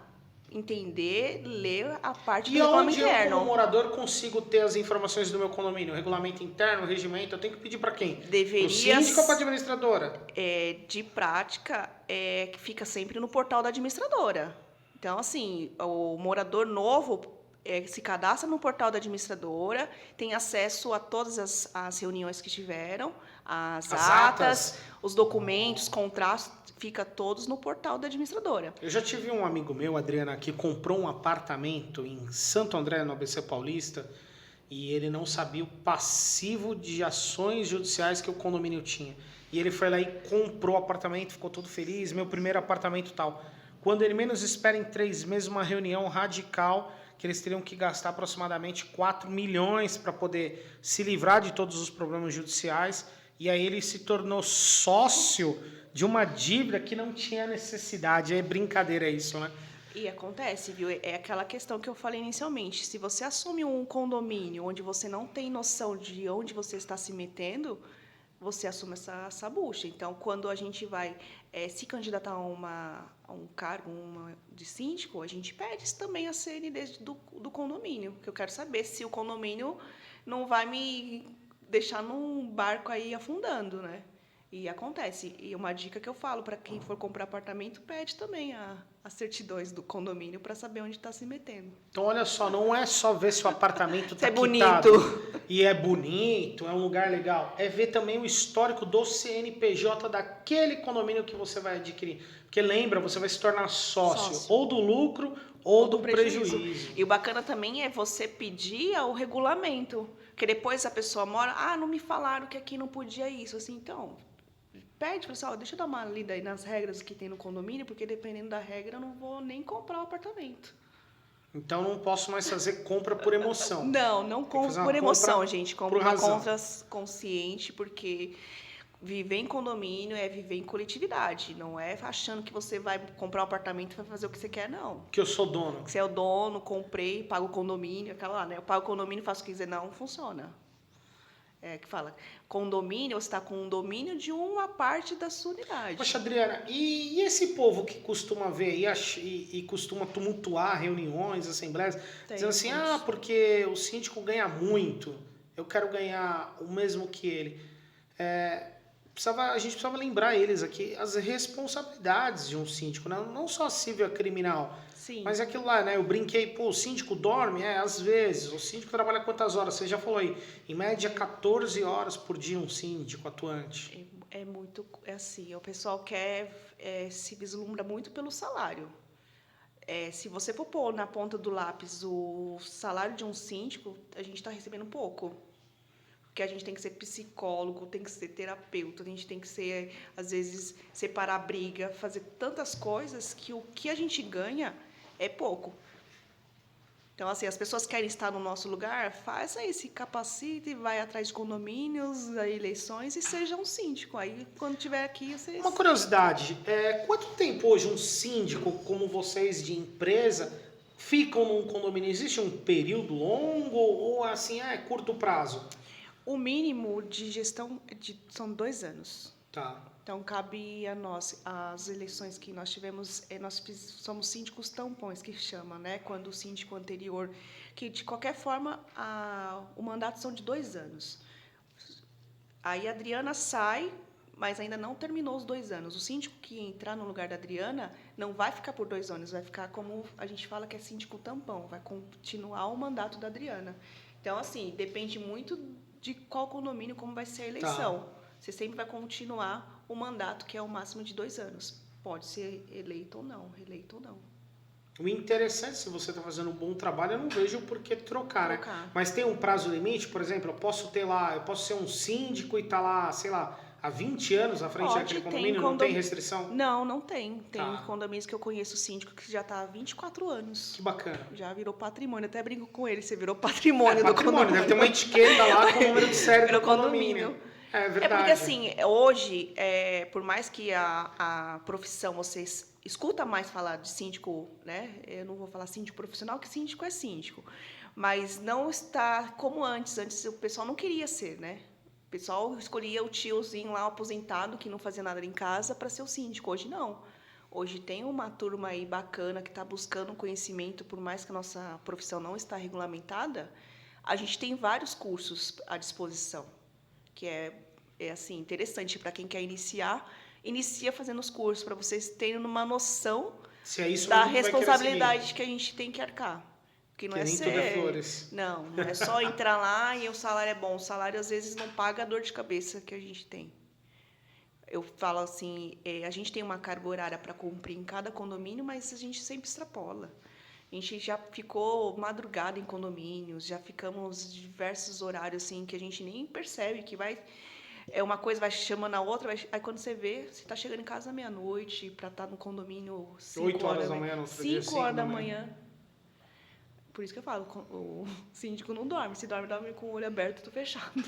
entender, ler a parte do E regulamento onde eu, interno. como morador, consigo ter as informações do meu condomínio? Regulamento interno, regimento, eu tenho que pedir para quem? Deveria... Pro síndico ou para a administradora? De prática, que fica sempre no portal da administradora. Então, assim, o morador novo se cadastra no portal da administradora, tem acesso a todas as reuniões que tiveram, as atas, os documentos, contratos, fica todos no portal da administradora. Eu já tive um amigo meu, Adriana, que comprou um apartamento em Santo André, no ABC Paulista, e ele não sabia o passivo de ações judiciais que o condomínio tinha. E ele foi lá e comprou o apartamento, ficou todo feliz, meu primeiro apartamento tal. Quando ele menos espera, em 3 meses, uma reunião radical, que eles teriam que gastar aproximadamente 4 milhões para poder se livrar de todos os problemas judiciais. E aí ele se tornou sócio de uma dívida que não tinha necessidade. É brincadeira isso, né? E acontece, viu? É aquela questão que eu falei inicialmente. Se você assume um condomínio onde você não tem noção de onde você está se metendo, você assume essa bucha. Então, quando a gente vai se candidatar a um cargo de síndico, a gente pede também a CND do condomínio, porque eu quero saber se o condomínio não vai me deixar num barco aí afundando, né? E acontece. E uma dica que eu falo para quem for comprar apartamento, pede também as certidões do condomínio para saber onde está se metendo. Então, olha só, não é só ver se o apartamento está bonito e é bonito, é um lugar legal. É ver também o histórico do CNPJ daquele condomínio que você vai adquirir. Porque lembra, você vai se tornar sócio. Ou do lucro ou do prejuízo. E o bacana também é você pedir o regulamento. Porque depois a pessoa mora, não me falaram que aqui não podia isso. Assim, então... Pede, pessoal, deixa eu dar uma lida aí nas regras que tem no condomínio, porque dependendo da regra eu não vou nem comprar o apartamento. Então não posso mais fazer compra por emoção. Não compra por emoção, gente. Compra uma compra consciente, porque viver em condomínio é viver em coletividade. Não é achando que você vai comprar um apartamento e vai fazer o que você quer, não. Que eu sou dono. Você é o dono, comprei, pago o condomínio, aquela lá, né? Eu pago o condomínio e faço o que quiser. Não funciona. Que fala, condomínio, você está com um domínio de uma parte da sua unidade. Poxa, Adriana, e esse povo que costuma ver e costuma tumultuar reuniões, assembleias, dizendo assim, porque o síndico ganha muito, eu quero ganhar o mesmo que ele. A gente precisava lembrar eles aqui as responsabilidades de um síndico, né? Não só civil, criminal. Sim. Mas é aquilo lá, né? Eu brinquei, o síndico dorme? Às vezes. O síndico trabalha quantas horas? Você já falou aí. Em média, 14 horas por dia um síndico atuante. É muito assim, o pessoal quer, se vislumbra muito pelo salário. Se você for pôr na ponta do lápis o salário de um síndico, a gente está recebendo pouco. Porque a gente tem que ser psicólogo, tem que ser terapeuta, a gente tem que ser, às vezes, separar a briga, fazer tantas coisas que o que a gente ganha é pouco. Então, assim, as pessoas querem estar no nosso lugar, faça aí, se capacite, vai atrás de condomínios, eleições e seja um síndico. Aí, quando tiver aqui, vocês... Uma curiosidade, quanto tempo hoje um síndico, como vocês de empresa, ficam num condomínio? Existe um período longo ou, assim, curto prazo? O mínimo de gestão são 2 anos. Tá. Então, cabe a nós, as eleições que nós tivemos, nós somos síndicos tampões, que chama, né? Quando o síndico anterior, que de qualquer forma, o mandato são de 2 anos. Aí a Adriana sai, mas ainda não terminou os 2 anos. O síndico que entrar no lugar da Adriana não vai ficar por 2 anos, vai ficar como a gente fala que é síndico tampão, vai continuar o mandato da Adriana. Então, assim, depende muito de qual condomínio, como vai ser a eleição. Tá. Você sempre vai continuar o mandato, que é o máximo de 2 anos. Pode ser eleito ou não, reeleito ou não. O interessante, se você está fazendo um bom trabalho, eu não vejo por que trocar, né? Mas tem um prazo limite, por exemplo, eu posso ser um síndico e tá lá, sei lá, há 20 anos à frente daquele condomínio? Não tem restrição? Não tem. Tem condomínios que eu conheço síndico que já está há 24 anos. Que bacana. Já virou patrimônio. Até brinco com ele, você virou patrimônio do condomínio. Deve ter uma etiqueta lá com o número de série do condomínio. É verdade. É porque assim, hoje, por mais que a profissão, vocês escuta mais falar de síndico, né? Eu não vou falar síndico profissional, que síndico é síndico. Mas não está como antes. Antes o pessoal não queria ser, né? O pessoal escolhia o tiozinho lá aposentado, que não fazia nada em casa, para ser o síndico. Hoje não. Hoje tem uma turma aí bacana que está buscando conhecimento, por mais que a nossa profissão não está regulamentada, a gente tem vários cursos à disposição, que é assim, interessante para quem quer inicia fazendo os cursos, para vocês terem uma noção da responsabilidade que a gente tem que arcar. Porque não é nem tudo é flores. Não é só entrar lá e o salário é bom. O salário, às vezes, não paga a dor de cabeça que a gente tem. Eu falo assim, a gente tem uma carga horária para cumprir em cada condomínio, mas a gente sempre extrapola. A gente já ficou madrugada em condomínios, já ficamos diversos horários assim que a gente nem percebe que vai... uma coisa vai chamando a outra, aí quando você vê, você está chegando em casa à meia-noite para estar no condomínio 8 horas da manhã, 5 horas da manhã. Por isso que eu falo, o síndico não dorme. Se dorme com o olho aberto e tudo fechado.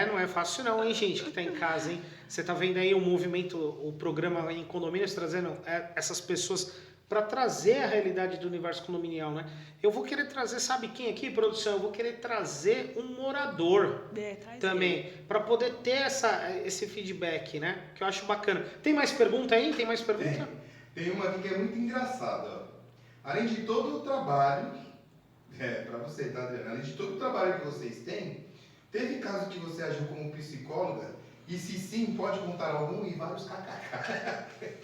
Não é fácil não, hein, gente, que está em casa, hein? Você está vendo aí o movimento, o programa em condomínios, trazendo essas pessoas para trazer a realidade do universo condominial, né? Eu vou querer trazer, sabe quem aqui, produção? Eu vou querer trazer um morador também, para poder ter esse feedback, né? Que eu acho bacana. Tem mais pergunta aí? Tem mais pergunta? Tem uma aqui que é muito engraçada, ó. Além de todo o trabalho, para você, tá, Adriana? Além de todo o trabalho que vocês têm, teve caso que você agiu como psicóloga? E se sim, pode contar algum e vários kkk.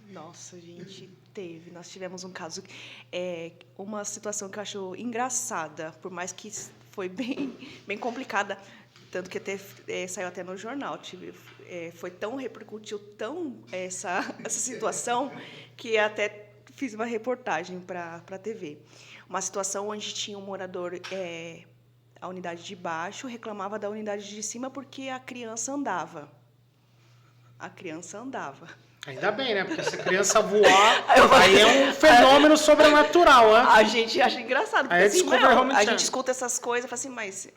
Nossa, gente, teve. Nós tivemos um caso, uma situação que eu acho engraçada, por mais que foi bem complicada, tanto que até saiu até no jornal. Repercutiu tão essa situação que até fiz uma reportagem para a TV. Uma situação onde tinha um morador, a unidade de baixo reclamava da unidade de cima porque a criança andava. Ainda bem, né? Porque se a criança voar, aí é um fenômeno sobrenatural, né? A gente acha engraçado. Porque, assim, a gente escuta essas coisas e fala assim, mas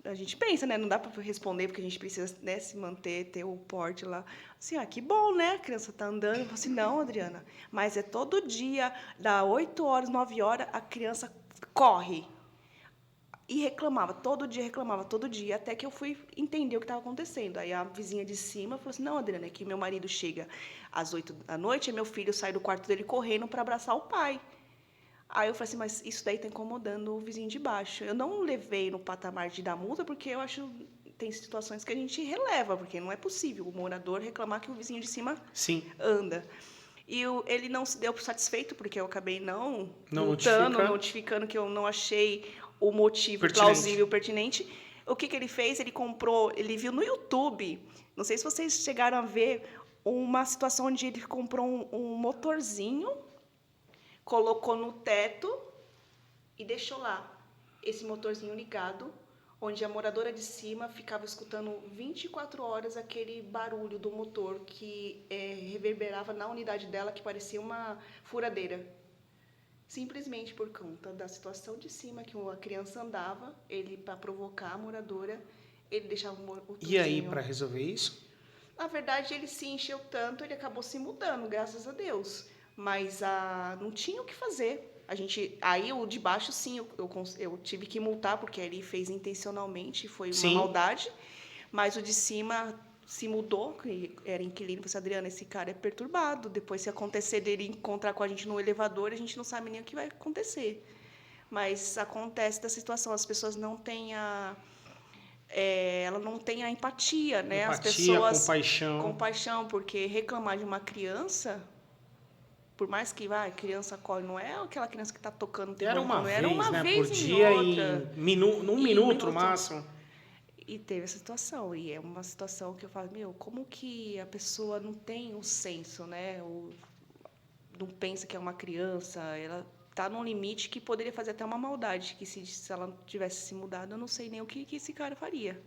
a gente pensa, né? Não dá para responder, porque a gente precisa, né, se manter, ter o porte lá. Assim, que bom, né? A criança tá andando. Eu falo assim, não, Adriana, mas é todo dia, dá 8 horas, 9 horas, a criança corre. E reclamava, todo dia, até que eu fui entender o que estava acontecendo. Aí a vizinha de cima falou assim, não, Adriana, é que meu marido chega às 8 da noite e meu filho sai do quarto dele correndo para abraçar o pai. Aí eu falei assim, mas isso daí está incomodando o vizinho de baixo. Eu não levei no patamar de dar multa, porque eu acho tem situações que a gente releva, porque não é possível o morador reclamar que o vizinho de cima anda. E ele não se deu por satisfeito, porque eu acabei não notificando que eu não achei o motivo plausível, pertinente. O que ele fez? Ele viu no YouTube, não sei se vocês chegaram a ver, uma situação onde ele comprou um motorzinho, colocou no teto e deixou lá esse motorzinho ligado, onde a moradora de cima ficava escutando 24 horas aquele barulho do motor que reverberava na unidade dela, que parecia uma furadeira. Simplesmente por conta da situação de cima, que a criança andava, ele, para provocar a moradora, ele deixava o motorzinho. E aí, para resolver isso? Na verdade, ele se encheu tanto, ele acabou se mudando, graças a Deus. Mas não tinha o que fazer. Aí o de baixo, sim, eu tive que multar, porque ele fez intencionalmente, foi uma maldade. Mas o de cima se mudou, que era inquilino. Eu falei, Adriana, esse cara é perturbado. Depois, se acontecer dele encontrar com a gente no elevador, a gente não sabe nem o que vai acontecer. Mas acontece da situação, as pessoas não têm ela não tem a empatia, né? As pessoas, compaixão, porque reclamar de uma criança, por mais que criança corre, não é aquela criança que está tocando. Era uma vez por dia num minuto no máximo. E teve essa situação, e é uma situação que eu falo, como que a pessoa não tem o senso, né? Não pensa que é uma criança, ela está num limite que poderia fazer até uma maldade, que se ela tivesse se mudado, eu não sei nem o que esse cara faria.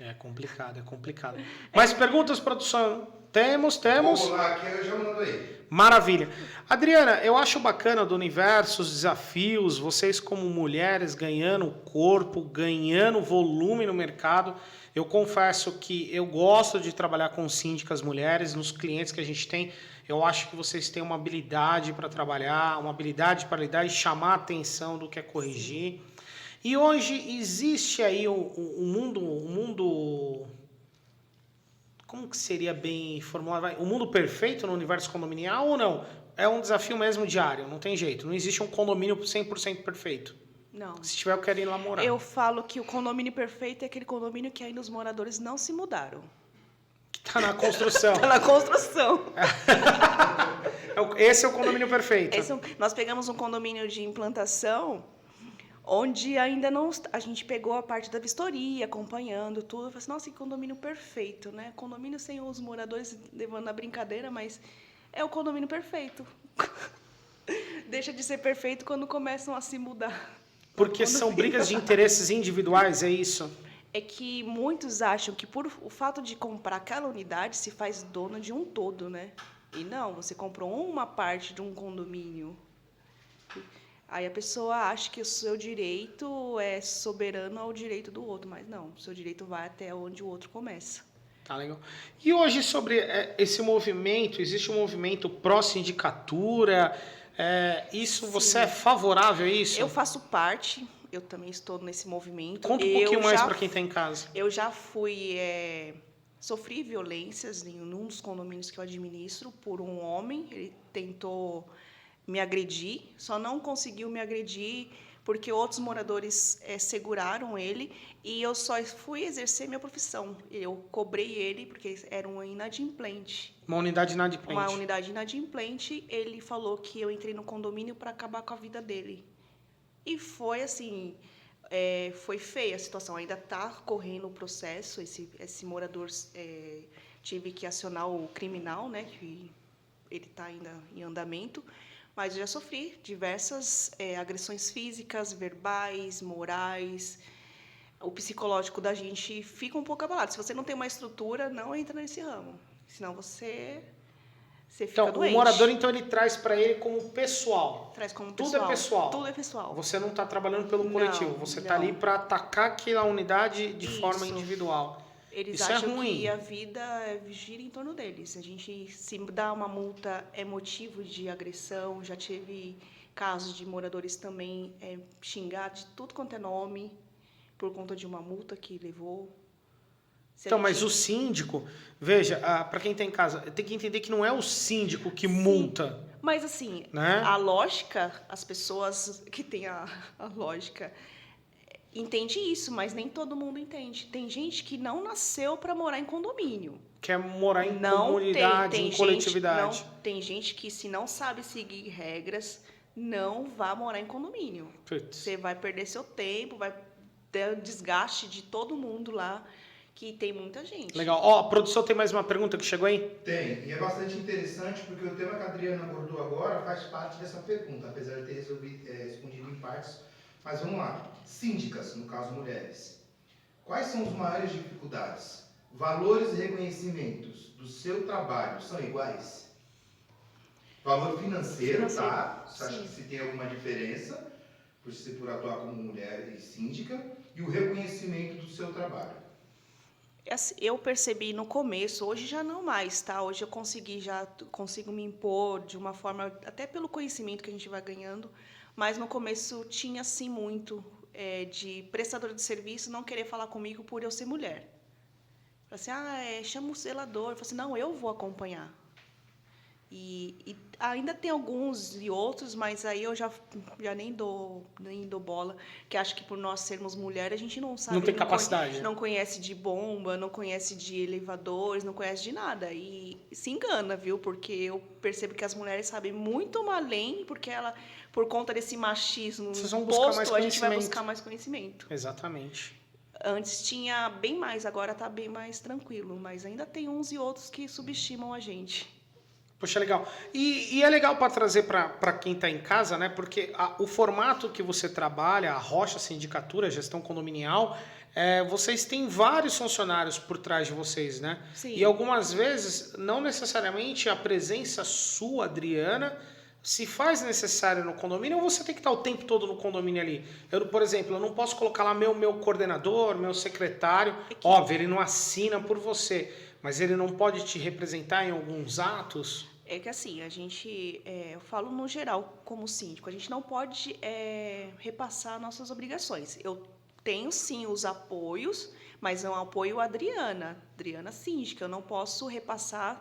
É complicado, é complicado. Mais perguntas, produção? Temos. Vamos lá, aqui eu já mando aí. Maravilha. Adriana, eu acho bacana do universo, os desafios, vocês como mulheres ganhando corpo, ganhando volume no mercado. Eu confesso que eu gosto de trabalhar com síndicas mulheres, nos clientes que a gente tem. Eu acho que vocês têm uma habilidade para trabalhar, uma habilidade para lidar e chamar a atenção do que é corrigir. E hoje existe aí um mundo... Como que seria bem formulado? O mundo perfeito no universo condominial ou não? É um desafio mesmo diário, não tem jeito. Não existe um condomínio 100% perfeito. Não. Se tiver, eu quero ir lá morar. Eu falo que o condomínio perfeito é aquele condomínio que ainda os moradores não se mudaram. Que tá na construção. Tá na construção. Esse é o condomínio perfeito. Nós pegamos um condomínio de implantação onde ainda não... A gente pegou a parte da vistoria, acompanhando tudo. Eu falei assim, nossa, que condomínio perfeito, né? Condomínio sem os moradores levando a brincadeira, mas é o condomínio perfeito. Deixa de ser perfeito quando começam a se mudar. Porque são brigas de interesses individuais, é isso? É que muitos acham que por o fato de comprar aquela unidade se faz dono de um todo, né? E não, você comprou uma parte de um condomínio. Aí a pessoa acha que o seu direito é soberano ao direito do outro, mas não, o seu direito vai até onde o outro começa. Tá legal. E hoje sobre esse movimento, existe um movimento pró-sindicatura, isso Sim. Você é favorável a isso? Eu faço parte, eu também estou nesse movimento. Conta um pouquinho mais para quem está em casa. Eu já sofri violências em um dos condomínios que eu administro por um homem. Ele tentou me agredir, só não conseguiu me agredir porque outros moradores seguraram ele e eu só fui exercer minha profissão. Eu cobrei ele porque era uma inadimplente. Uma unidade inadimplente. Uma unidade inadimplente. Ele falou que eu entrei no condomínio para acabar com a vida dele. E foi assim, foi feia a situação. Ainda está correndo o processo. Esse morador tive que acionar o criminal, né? Que ele está ainda em andamento. Mas eu já sofri diversas agressões físicas, verbais, morais. O psicológico da gente fica um pouco abalado. Se você não tem uma estrutura, não entra nesse ramo. Senão você fica doente. O morador, então, ele traz para ele como pessoal. Traz como Tudo pessoal. é pessoal. Tudo é pessoal. Você não está trabalhando pelo coletivo. Você está não. ali para atacar aquela unidade de Isso. forma individual. Eles Isso acham é ruim. que a vida gira em torno deles. A gente, se dá uma multa, é motivo de agressão. Já tive casos de moradores também xingar de tudo quanto é nome por conta de uma multa que levou. Então, mas o síndico, veja, para quem está em casa, tem que entender que não é o síndico que multa. Mas assim, né? A lógica, as pessoas que têm a lógica entende isso, mas nem todo mundo entende. Tem gente que não nasceu para morar em condomínio. Quer morar em Não comunidade, em coletividade. Tem gente que, se não sabe seguir regras, não vai morar em condomínio. Putz. Você vai perder seu tempo, vai ter desgaste de todo mundo lá, que tem muita gente. Legal. Ó, a produção tem mais uma pergunta que chegou aí? Tem, e é bastante interessante porque o tema que a Adriana abordou agora faz parte dessa pergunta, apesar de ter respondido em partes. Mas vamos lá. Síndicas, no caso mulheres. Quais são as maiores dificuldades? Valores e reconhecimentos do seu trabalho são iguais? Valor financeiro, tá? Você acha que se tem alguma diferença por atuar como mulher e síndica? E o reconhecimento do seu trabalho? Eu percebi no começo, hoje já não mais, tá? Hoje eu consigo me impor de uma forma, até pelo conhecimento que a gente vai ganhando, mas no começo tinha, sim, muito de prestador de serviço não querer falar comigo por eu ser mulher. Falei assim, chama o zelador. Eu falei assim, não, eu vou acompanhar. E ainda tem alguns e outros, mas aí eu já nem dou bola, que acho que por nós sermos mulheres, a gente não sabe... Não tem capacidade. Não conhece de bomba, não conhece de elevadores, não conhece de nada. E se engana, viu? Porque eu percebo que as mulheres sabem muito além, porque por conta desse machismo imposto, a gente vai buscar mais conhecimento. Exatamente. Antes tinha bem mais, agora está bem mais tranquilo, mas ainda tem uns e outros que subestimam a gente. Poxa, legal. E é legal para trazer para quem está em casa, né? Porque o formato que você trabalha, a Rocha Sindicatura, a gestão condominial, vocês têm vários funcionários por trás de vocês, né? Sim. E algumas vezes, não necessariamente a presença sua, Adriana, se faz necessário no condomínio, ou você tem que estar o tempo todo no condomínio ali? Eu, por exemplo, eu não posso colocar lá meu coordenador, meu secretário. Óbvio, ele não assina por você, mas ele não pode te representar em alguns atos? É que assim, a gente, eu falo no geral como síndico, a gente não pode repassar nossas obrigações. Eu tenho sim os apoios, mas é um apoio à Adriana síndica. Eu não posso repassar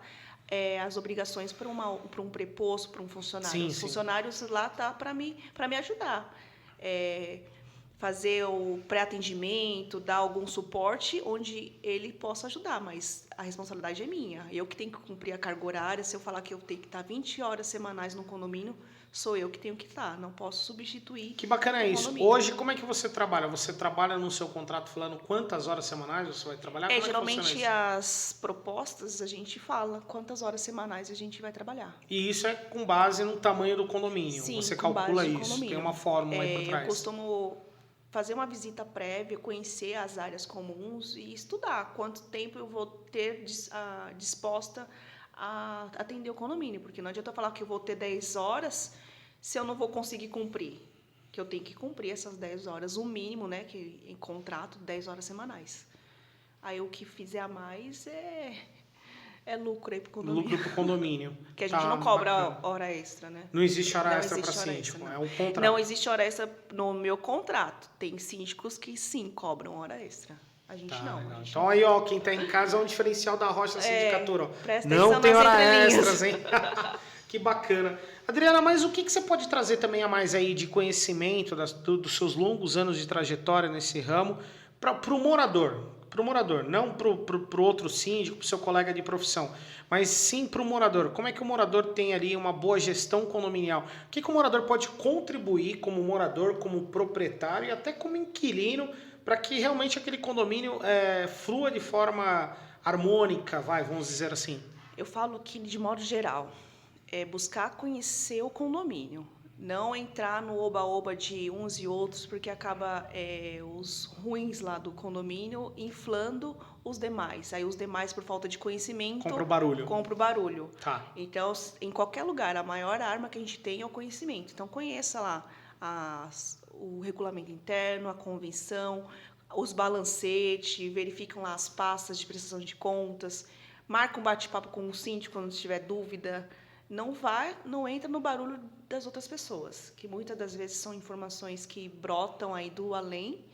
as obrigações para um preposto, para um funcionário. Sim, Os sim. funcionários lá tá para me ajudar. Fazer o pré-atendimento, dar algum suporte onde ele possa ajudar, mas a responsabilidade é minha. Eu que tenho que cumprir a carga horária. Se eu falar que eu tenho que estar 20 horas semanais no condomínio, sou eu que tenho que estar. Não posso substituir. Que bacana é o isso. condomínio. Hoje, como é que você trabalha? Você trabalha no seu contrato falando quantas horas semanais você vai trabalhar? Como é que Geralmente funciona as propostas a gente fala quantas horas semanais a gente vai trabalhar. E isso é com base no tamanho do condomínio. Sim, Você com calcula base no isso. condomínio. Tem uma fórmula aí por trás. Eu costumo fazer uma visita prévia, conhecer as áreas comuns e estudar quanto tempo eu vou ter disposta a atender o condomínio, porque não adianta eu falar que eu vou ter 10 horas se eu não vou conseguir cumprir, que eu tenho que cumprir essas 10 horas, o mínimo, né, que em contrato, 10 horas semanais. Aí o que fizer a mais é lucro aí pro condomínio. Lucro pro condomínio. Que a gente não cobra hora extra, né? Não existe hora Não extra para existe hora síndico, extra, é não. um contrato. Não existe hora extra no meu contrato. Tem síndicos que sim cobram hora extra. A gente Tá, não. legal. A gente Então aí, ó, quem tá em casa é um diferencial da Rocha Sindicatura. Ó. presta Não atenção tem nas hora entrelinhas. extras, hein? Que bacana. Adriana, mas o que você pode trazer também a mais aí de conhecimento dos seus longos anos de trajetória nesse ramo para o morador? Para o morador, não para o outro síndico, para o seu colega de profissão, mas sim para o morador. Como é que o morador tem ali uma boa gestão condominial? O que o morador pode contribuir como morador, como proprietário e até como inquilino para que realmente aquele condomínio flua de forma harmônica, vamos dizer assim? Eu falo que, de modo geral, é buscar conhecer o condomínio. Não entrar no oba-oba de uns e outros, porque acaba os ruins lá do condomínio inflando os demais. Aí os demais, por falta de conhecimento... Compra o barulho. Compra o barulho. Tá. Então, em qualquer lugar, a maior arma que a gente tem é o conhecimento. Então, conheça lá o regulamento interno, a convenção, os balancetes, verificam lá as pastas de prestação de contas, marca um bate-papo com o síndico quando tiver dúvida. Não entra no barulho das outras pessoas, que muitas das vezes são informações que brotam aí do além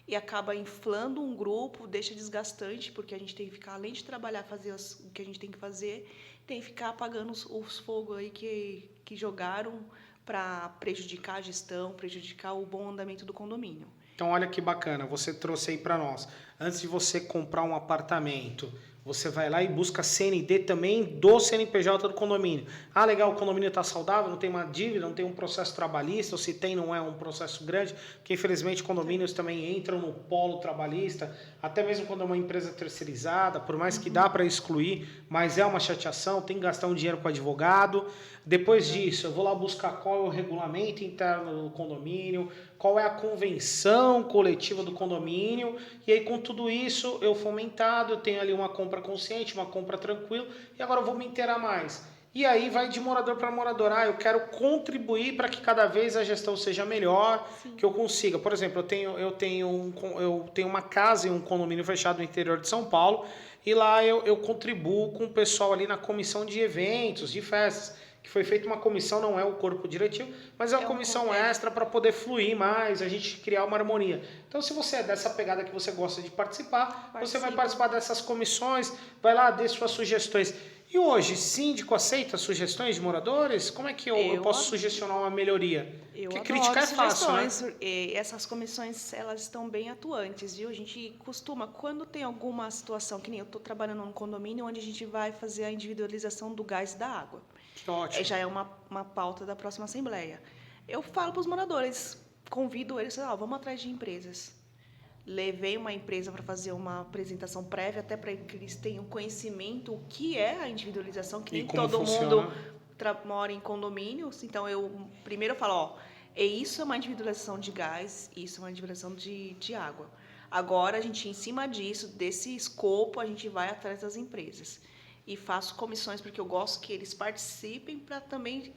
e acaba inflando um grupo, deixa desgastante, porque a gente tem que ficar, além de trabalhar, fazer o que a gente tem que fazer, tem que ficar apagando os fogos aí que jogaram para prejudicar a gestão, prejudicar o bom andamento do condomínio. Então, olha que bacana, você trouxe aí para nós. Antes de você comprar um apartamento, você vai lá e busca CND também do CNPJ do condomínio. Ah, legal, o condomínio está saudável, não tem uma dívida, não tem um processo trabalhista, ou se tem, não é um processo grande, porque infelizmente condomínios também entram no polo trabalhista, até mesmo quando é uma empresa terceirizada, por mais que dá para excluir, mas é uma chateação, tem que gastar um dinheiro com advogado. Depois disso, eu vou lá buscar qual é o regulamento interno do condomínio, qual é a convenção coletiva do condomínio, e aí com tudo isso eu fomentado, eu tenho ali uma compra consciente, uma compra tranquila, e agora eu vou me inteirar mais. E aí vai de morador para morador. Eu quero contribuir para que cada vez a gestão seja melhor, sim, que eu consiga. Por exemplo, eu tenho uma casa em um condomínio fechado no interior de São Paulo, e lá eu contribuo com o pessoal ali na comissão de eventos, de festas, que foi feita uma comissão, não é o corpo diretivo, mas é uma comissão extra para poder fluir mais, a gente criar uma harmonia. Então, se você é dessa pegada que você gosta de participar, você vai participar dessas comissões, vai lá, dê suas sugestões. E hoje, síndico aceita sugestões de moradores? Como é que eu posso sugestionar uma melhoria? Porque criticar é fácil, né? Essas comissões, elas estão bem atuantes, viu? A gente costuma, quando tem alguma situação, que nem eu estou trabalhando num condomínio onde a gente vai fazer a individualização do gás e da água. Que ótimo. Já é uma pauta da próxima Assembleia. Eu falo para os moradores, convido eles, vamos atrás de empresas. levei uma empresa para fazer uma apresentação prévia, até para que eles tenham conhecimento o que é a individualização, que E nem como todo funciona. mundo mora em condomínios. Então, primeiro eu falo, ó, isso é uma individualização de gás, isso é uma individualização de água. Agora, a gente, em cima disso, desse escopo, a gente vai atrás das empresas. E faço comissões, porque eu gosto que eles participem, para também...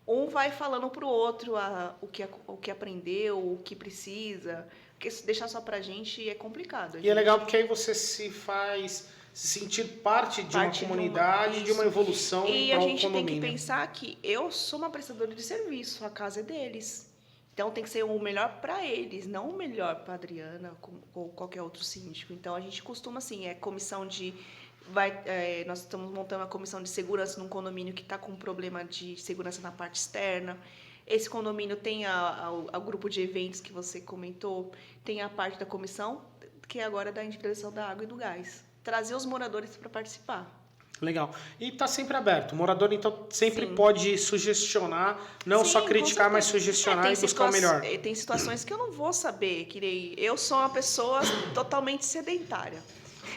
um vai falando para o outro o que aprendeu, o que precisa. Porque se deixar só para a gente é complicado. E é legal porque aí você se faz se sentir parte de uma comunidade, de uma evolução e para a o gente tem que condomínio. pensar que eu sou uma prestadora de serviço, a casa é deles. Então tem que ser o melhor para eles, não o melhor para a Adriana ou qualquer outro síndico. Então a gente costuma assim, comissão de... nós estamos montando uma comissão de segurança num condomínio que está com problema de segurança na parte externa. Esse condomínio tem o grupo de eventos que você comentou, tem a parte da comissão, que é agora da individualização da água e do gás. Trazer os moradores para participar. Legal. E está sempre aberto. O morador, então, sempre Sim. pode sugestionar, não Sim, só criticar, com mas certeza. sugestionar e buscar o melhor. Tem situações que eu não vou saber. Que nem eu sou uma pessoa totalmente sedentária.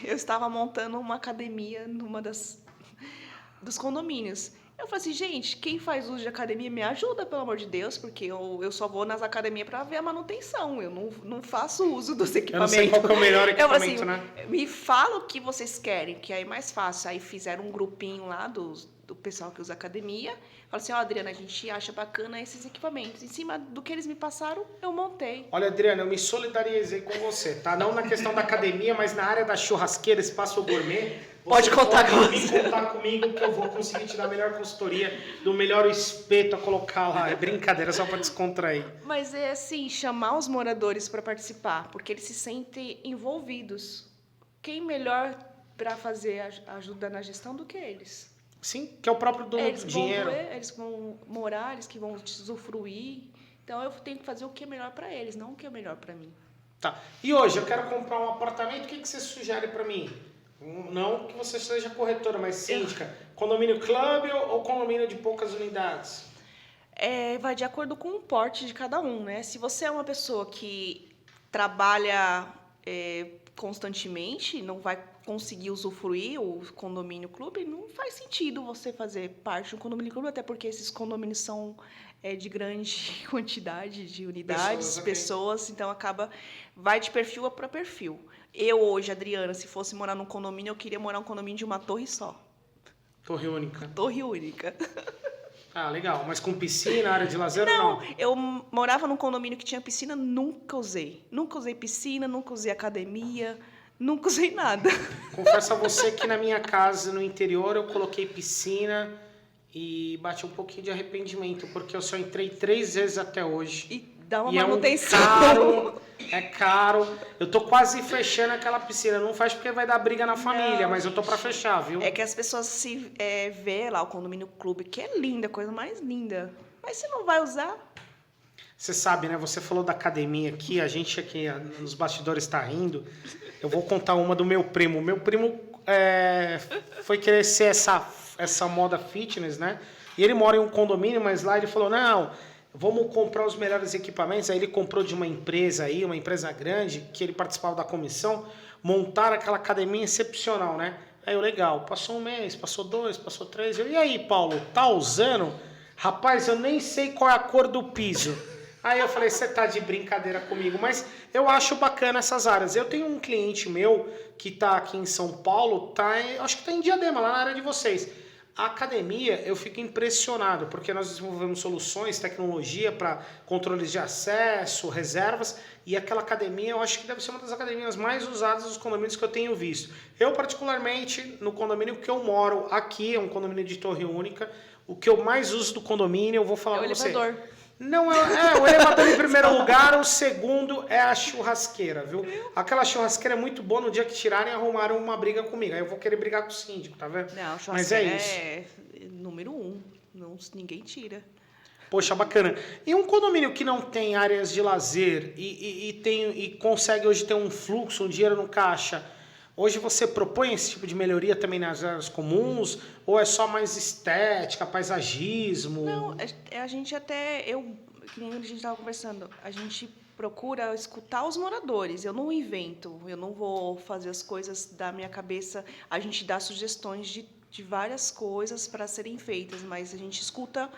Eu estava montando uma academia numa dos condomínios. Eu falei assim, gente, quem faz uso de academia me ajuda, pelo amor de Deus, porque eu só vou nas academias para ver a manutenção. Eu não faço uso dos equipamentos. Eu não sei qual que é o melhor equipamento, eu falei assim, né? me fala o que vocês querem, que aí é mais fácil. Aí fizeram um grupinho lá do pessoal que usa academia. Falaram assim, Adriana, a gente acha bacana esses equipamentos. Em cima do que eles me passaram, eu montei. Olha, Adriana, eu me solidarizei com você, tá? Não na questão da academia, mas na área da churrasqueira, espaço gourmet. Pode contar com você. Pode contar comigo que eu vou conseguir te dar a melhor consultoria, do melhor espeto a colocar lá. É brincadeira, só para descontrair. Mas é assim, chamar os moradores para participar, porque eles se sentem envolvidos. Quem melhor para fazer ajuda na gestão do que eles? Sim, que é o próprio do dinheiro. Eles vão morar, eles que vão usufruir. Então eu tenho que fazer o que é melhor para eles, não o que é melhor para mim. Tá. E hoje eu quero comprar um apartamento, o que você sugere para mim? Não que você seja corretora, mas síndica. Condomínio clube ou condomínio de poucas unidades? Vai de acordo com o porte de cada um, né? Se você é uma pessoa que trabalha constantemente, não vai conseguir usufruir o condomínio clube, não faz sentido você fazer parte de um condomínio clube, até porque esses condomínios são de grande quantidade de unidades, pessoas, então vai de perfil para perfil. Eu hoje, Adriana, se fosse morar num condomínio, eu queria morar num condomínio de uma torre só. Torre única. Torre única. Ah, legal. Mas com piscina, área de lazer ou não? Eu morava num condomínio que tinha piscina, nunca usei. Nunca usei piscina, nunca usei academia, nunca usei nada. Confesso a você que na minha casa, no interior, eu coloquei piscina e bati um pouquinho de arrependimento, porque eu só entrei 3 vezes até hoje. E dá uma manutenção. É caro. Eu tô quase fechando aquela piscina. Não faz porque vai dar briga na família, mas eu tô pra fechar, viu? É que as pessoas se vê lá o condomínio clube, que é linda, coisa mais linda. Mas você não vai usar? Você sabe, né? Você falou da academia aqui, a gente aqui nos bastidores tá rindo. Eu vou contar uma do meu primo. Meu primo foi querer ser essa moda fitness, né? E ele mora em um condomínio, mas lá ele falou, não, vamos comprar os melhores equipamentos. Aí ele comprou de uma empresa aí, uma empresa grande, que ele participava da comissão, montaram aquela academia excepcional, né? Aí eu, legal, passou 1 mês, passou 2, passou 3. E aí, Paulo, tá usando? Rapaz, eu nem sei qual é a cor do piso. Aí eu falei, você tá de brincadeira comigo, mas eu acho bacana essas áreas. Eu tenho um cliente meu que tá aqui em São Paulo, acho que tá em Diadema, lá na área de vocês. A academia, eu fico impressionado, porque nós desenvolvemos soluções, tecnologia para controles de acesso, reservas, e aquela academia, eu acho que deve ser uma das academias mais usadas dos condomínios que eu tenho visto. Eu, particularmente, no condomínio que eu moro aqui, é um condomínio de torre única, o que eu mais uso do condomínio, eu vou falar para você. Elevador. Não, o elevador em primeiro lugar, o segundo é a churrasqueira, viu? Aquela churrasqueira é muito boa, no dia que tirarem, arrumaram uma briga comigo. Aí eu vou querer brigar com o síndico, tá vendo? Não, churrasqueira mas é isso. É número 1, ninguém tira. Poxa, bacana. E um condomínio que não tem áreas de lazer e consegue hoje ter um fluxo, um dinheiro no caixa, hoje você propõe esse tipo de melhoria também nas áreas comuns? Ou é só mais estética, paisagismo? Não, a gente até... que nem a gente estava conversando, a gente procura escutar os moradores. Eu não invento, eu não vou fazer as coisas da minha cabeça. A gente dá sugestões de várias coisas para serem feitas, mas a gente escuta,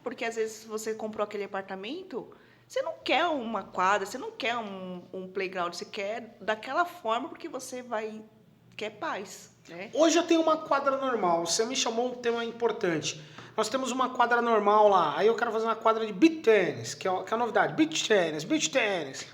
porque às vezes você comprou aquele apartamento, você não quer uma quadra, você não quer um playground, você quer daquela forma porque você quer paz, né? Hoje eu tenho uma quadra normal, você me chamou um tema importante. Nós temos uma quadra normal lá, aí eu quero fazer uma quadra de beach tennis, que é a novidade, beach tennis.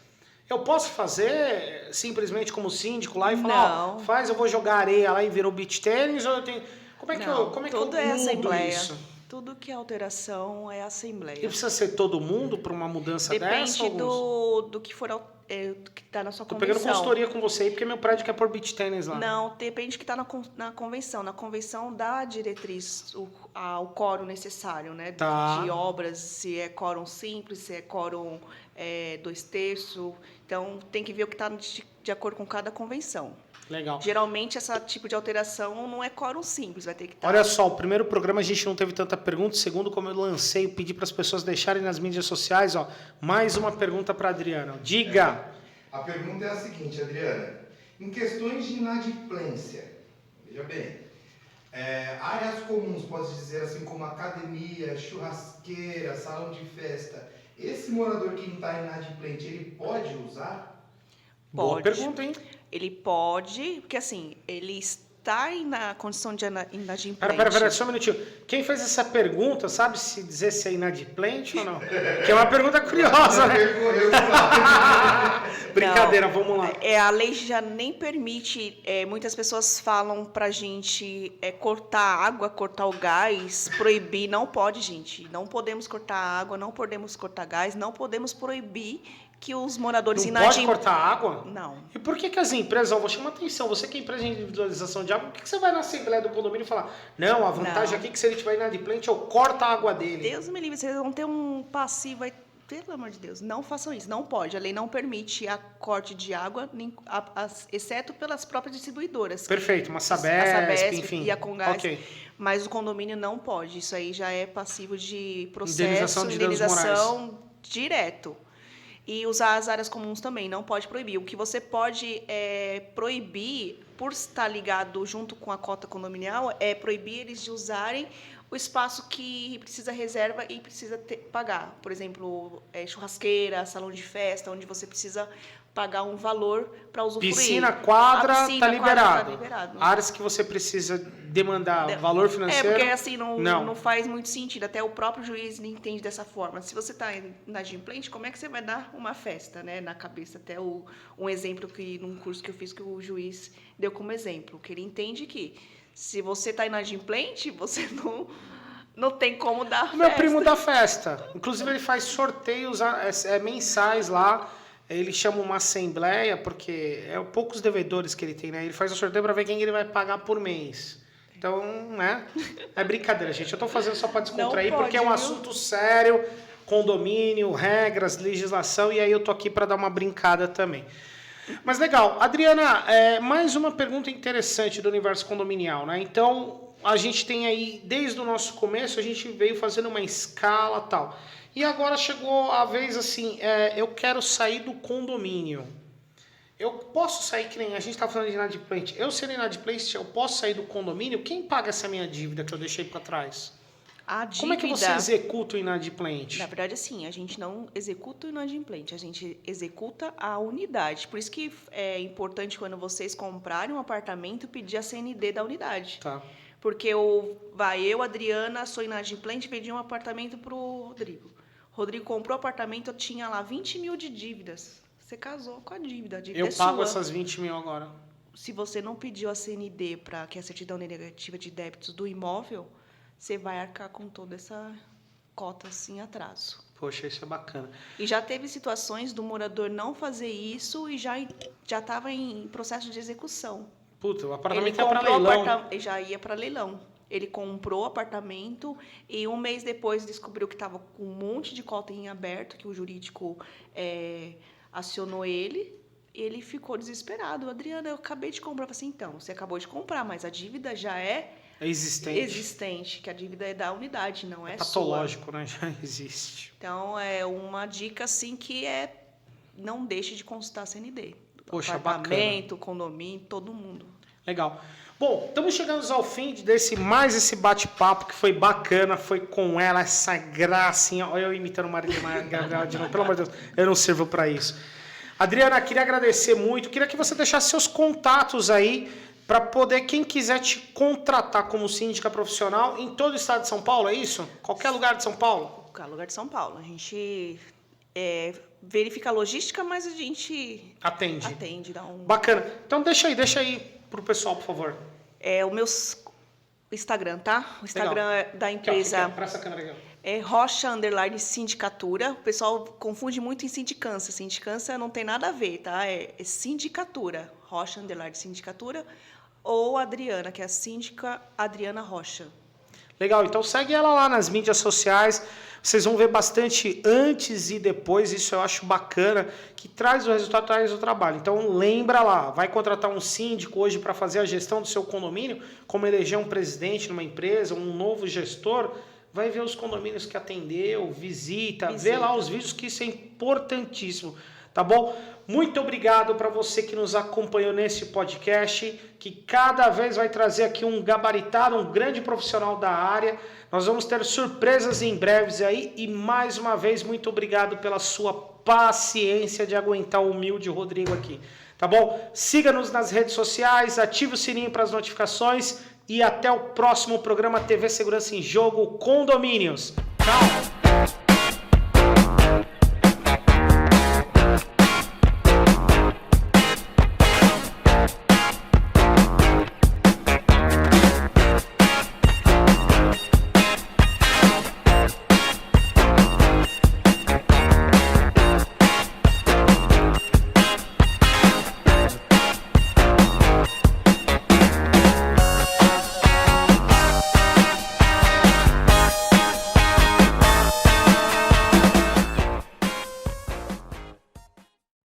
Eu posso fazer simplesmente como síndico lá e falar, Não. faz, eu vou jogar areia lá e virou beach tennis, ou eu tenho... Como é que eu tudo é mudo assembleia. isso? Tudo que é alteração é assembleia. E precisa ser todo mundo para uma mudança dessa? Depende Alguns? do que for do que está na sua Tô convenção. pegando consultoria com você aí, porque meu prédio quer pôr beach tennis lá. Não, depende do que está na convenção. Na convenção dá a diretriz, o quórum necessário, né? Tá. De obras, se é quórum simples, se é quórum 2/3. Então, tem que ver o que está de acordo com cada convenção. Legal. Geralmente, esse tipo de alteração não é quórum simples, vai ter que estar... Olha só, o primeiro programa a gente não teve tanta pergunta, o segundo, como eu lancei, eu pedi para as pessoas deixarem nas mídias sociais, ó, mais uma pergunta para Adriana. Diga! A pergunta é a seguinte, Adriana. Em questões de inadimplência, veja bem, áreas comuns, pode dizer assim, como academia, churrasqueira, salão de festa, esse morador que está inadimplente, ele pode usar? Boa Pode. pergunta, hein? Ele pode, porque assim, ele está na condição de inadimplente. Pera, só um minutinho. Quem fez essa pergunta sabe se dizer se é inadimplente ou não? Que é uma pergunta curiosa, né? Brincadeira, vamos lá. A lei já nem permite, muitas pessoas falam pra gente cortar a água, cortar o gás, proibir. Não pode, gente. Não podemos cortar a água, não podemos cortar gás, não podemos proibir que os moradores Não pode cortar água? Não. E por que as empresas, ó, vou chamar atenção, você que é empresa de individualização de água, por que você vai na assembleia do condomínio e falar, não, a vantagem aqui é que se ele tiver inadimplente, eu corto a água dele. Deus me livre, vocês vão ter um passivo aí. Pelo amor de Deus, não façam isso. Não pode. A lei não permite a corte de água, exceto pelas próprias distribuidoras. Perfeito, uma Sabesp, enfim. E a Congás. Okay. Mas o condomínio não pode. Isso aí já é passivo de processo, indenização direto. E usar as áreas comuns também, não pode proibir. O que você pode proibir, por estar ligado junto com a cota condominial, é proibir eles de usarem o espaço que precisa reserva e precisa pagar. Por exemplo, churrasqueira, salão de festa, onde você precisa pagar um valor para usufruir. Piscina, quadra, está liberado. Tá liberado. Áreas que você precisa demandar valor financeiro. Porque assim não faz muito sentido. Até o próprio juiz entende dessa forma. Se você está inadimplente, como é que você vai dar uma festa, né, na cabeça? Até um exemplo que num curso que eu fiz que o juiz deu como exemplo, que ele entende que se você está inadimplente, você não tem como dar festa. Meu primo dá festa. Inclusive ele faz sorteios mensais lá. Ele chama uma assembleia, porque poucos devedores que ele tem, né? Ele faz o sorteio para ver quem ele vai pagar por mês. Então, né? É brincadeira, gente. Eu tô fazendo só para descontrair, porque é um assunto sério, condomínio, regras, legislação, e aí eu tô aqui para dar uma brincada também. Mas legal. Adriana, mais uma pergunta interessante do universo condominial, né? Então, a gente tem aí, desde o nosso começo, a gente veio fazendo uma escala e tal. E agora chegou a vez assim, eu quero sair do condomínio. Eu posso sair, que nem a gente está falando de inadimplente. Eu sendo inadimplente, eu posso sair do condomínio? Quem paga essa minha dívida que eu deixei para trás? A dívida, como é que você executa o inadimplente? Na verdade, assim, a gente não executa o inadimplente, a gente executa a unidade. Por isso que é importante, quando vocês comprarem um apartamento, pedir a CND da unidade. Tá. Porque eu, Adriana, sou inadimplente, vendi um apartamento para o Rodrigo. Rodrigo comprou o apartamento, eu tinha lá 20 mil de dívidas. Você casou com a dívida eu pago essas 20 mil agora. Se você não pediu a CND, que é a certidão negativa de débitos do imóvel, você vai arcar com toda essa cota assim, atraso. Poxa, isso é bacana. E já teve situações do morador não fazer isso e já estava em processo de execução. Puta, o apartamento ia para leilão. Já ia para leilão. Ele comprou o apartamento e um mês depois descobriu que estava com um monte de cota em aberto, que o jurídico acionou ele. Ele ficou desesperado. Adriana, eu acabei de comprar. Eu falei assim, então, você acabou de comprar, mas a dívida já é existente, que a dívida é da unidade, não é patológico, sua. Né? Já existe. Então, é uma dica, assim, que não deixe de consultar a CND. Poxa, apartamento, condomínio, todo mundo. Legal. Bom, estamos chegando ao fim mais esse bate-papo que foi bacana, foi com ela, essa gracinha. Olha eu imitando Marília Gabriela de novo, pelo amor de Deus, eu não sirvo para isso. Adriana, queria agradecer muito, queria que você deixasse seus contatos aí, para poder, quem quiser te contratar como síndica profissional em todo o estado de São Paulo, é isso? Qualquer lugar de São Paulo? Qualquer lugar de São Paulo. A gente verifica a logística, mas a gente atende, dá um... Bacana. Então deixa aí pro pessoal, por favor. O meu Instagram, tá? O Instagram da empresa para essa câmera aqui. É Rocha_Sindicatura. O pessoal confunde muito em sindicância. Sindicância não tem nada a ver, tá? É sindicatura. Rocha_Sindicatura. Ou Adriana, que é a síndica Adriana Rocha. Legal, então segue ela lá nas mídias sociais. Vocês vão ver bastante antes e depois, isso eu acho bacana, que traz o resultado, traz o trabalho. Então lembra lá, vai contratar um síndico hoje para fazer a gestão do seu condomínio, como eleger um presidente numa empresa, um novo gestor, vai ver os condomínios que atendeu, visita, vê lá os vídeos, que isso é importantíssimo, tá bom? Muito obrigado para você que nos acompanhou nesse podcast, que cada vez vai trazer aqui um gabaritado, um grande profissional da área. Nós vamos ter surpresas em breves aí e mais uma vez muito obrigado pela sua paciência de aguentar o humilde Rodrigo aqui, tá bom? Siga-nos nas redes sociais, ative o sininho para as notificações e até o próximo programa TV Segurança em Jogo Condomínios. Tchau!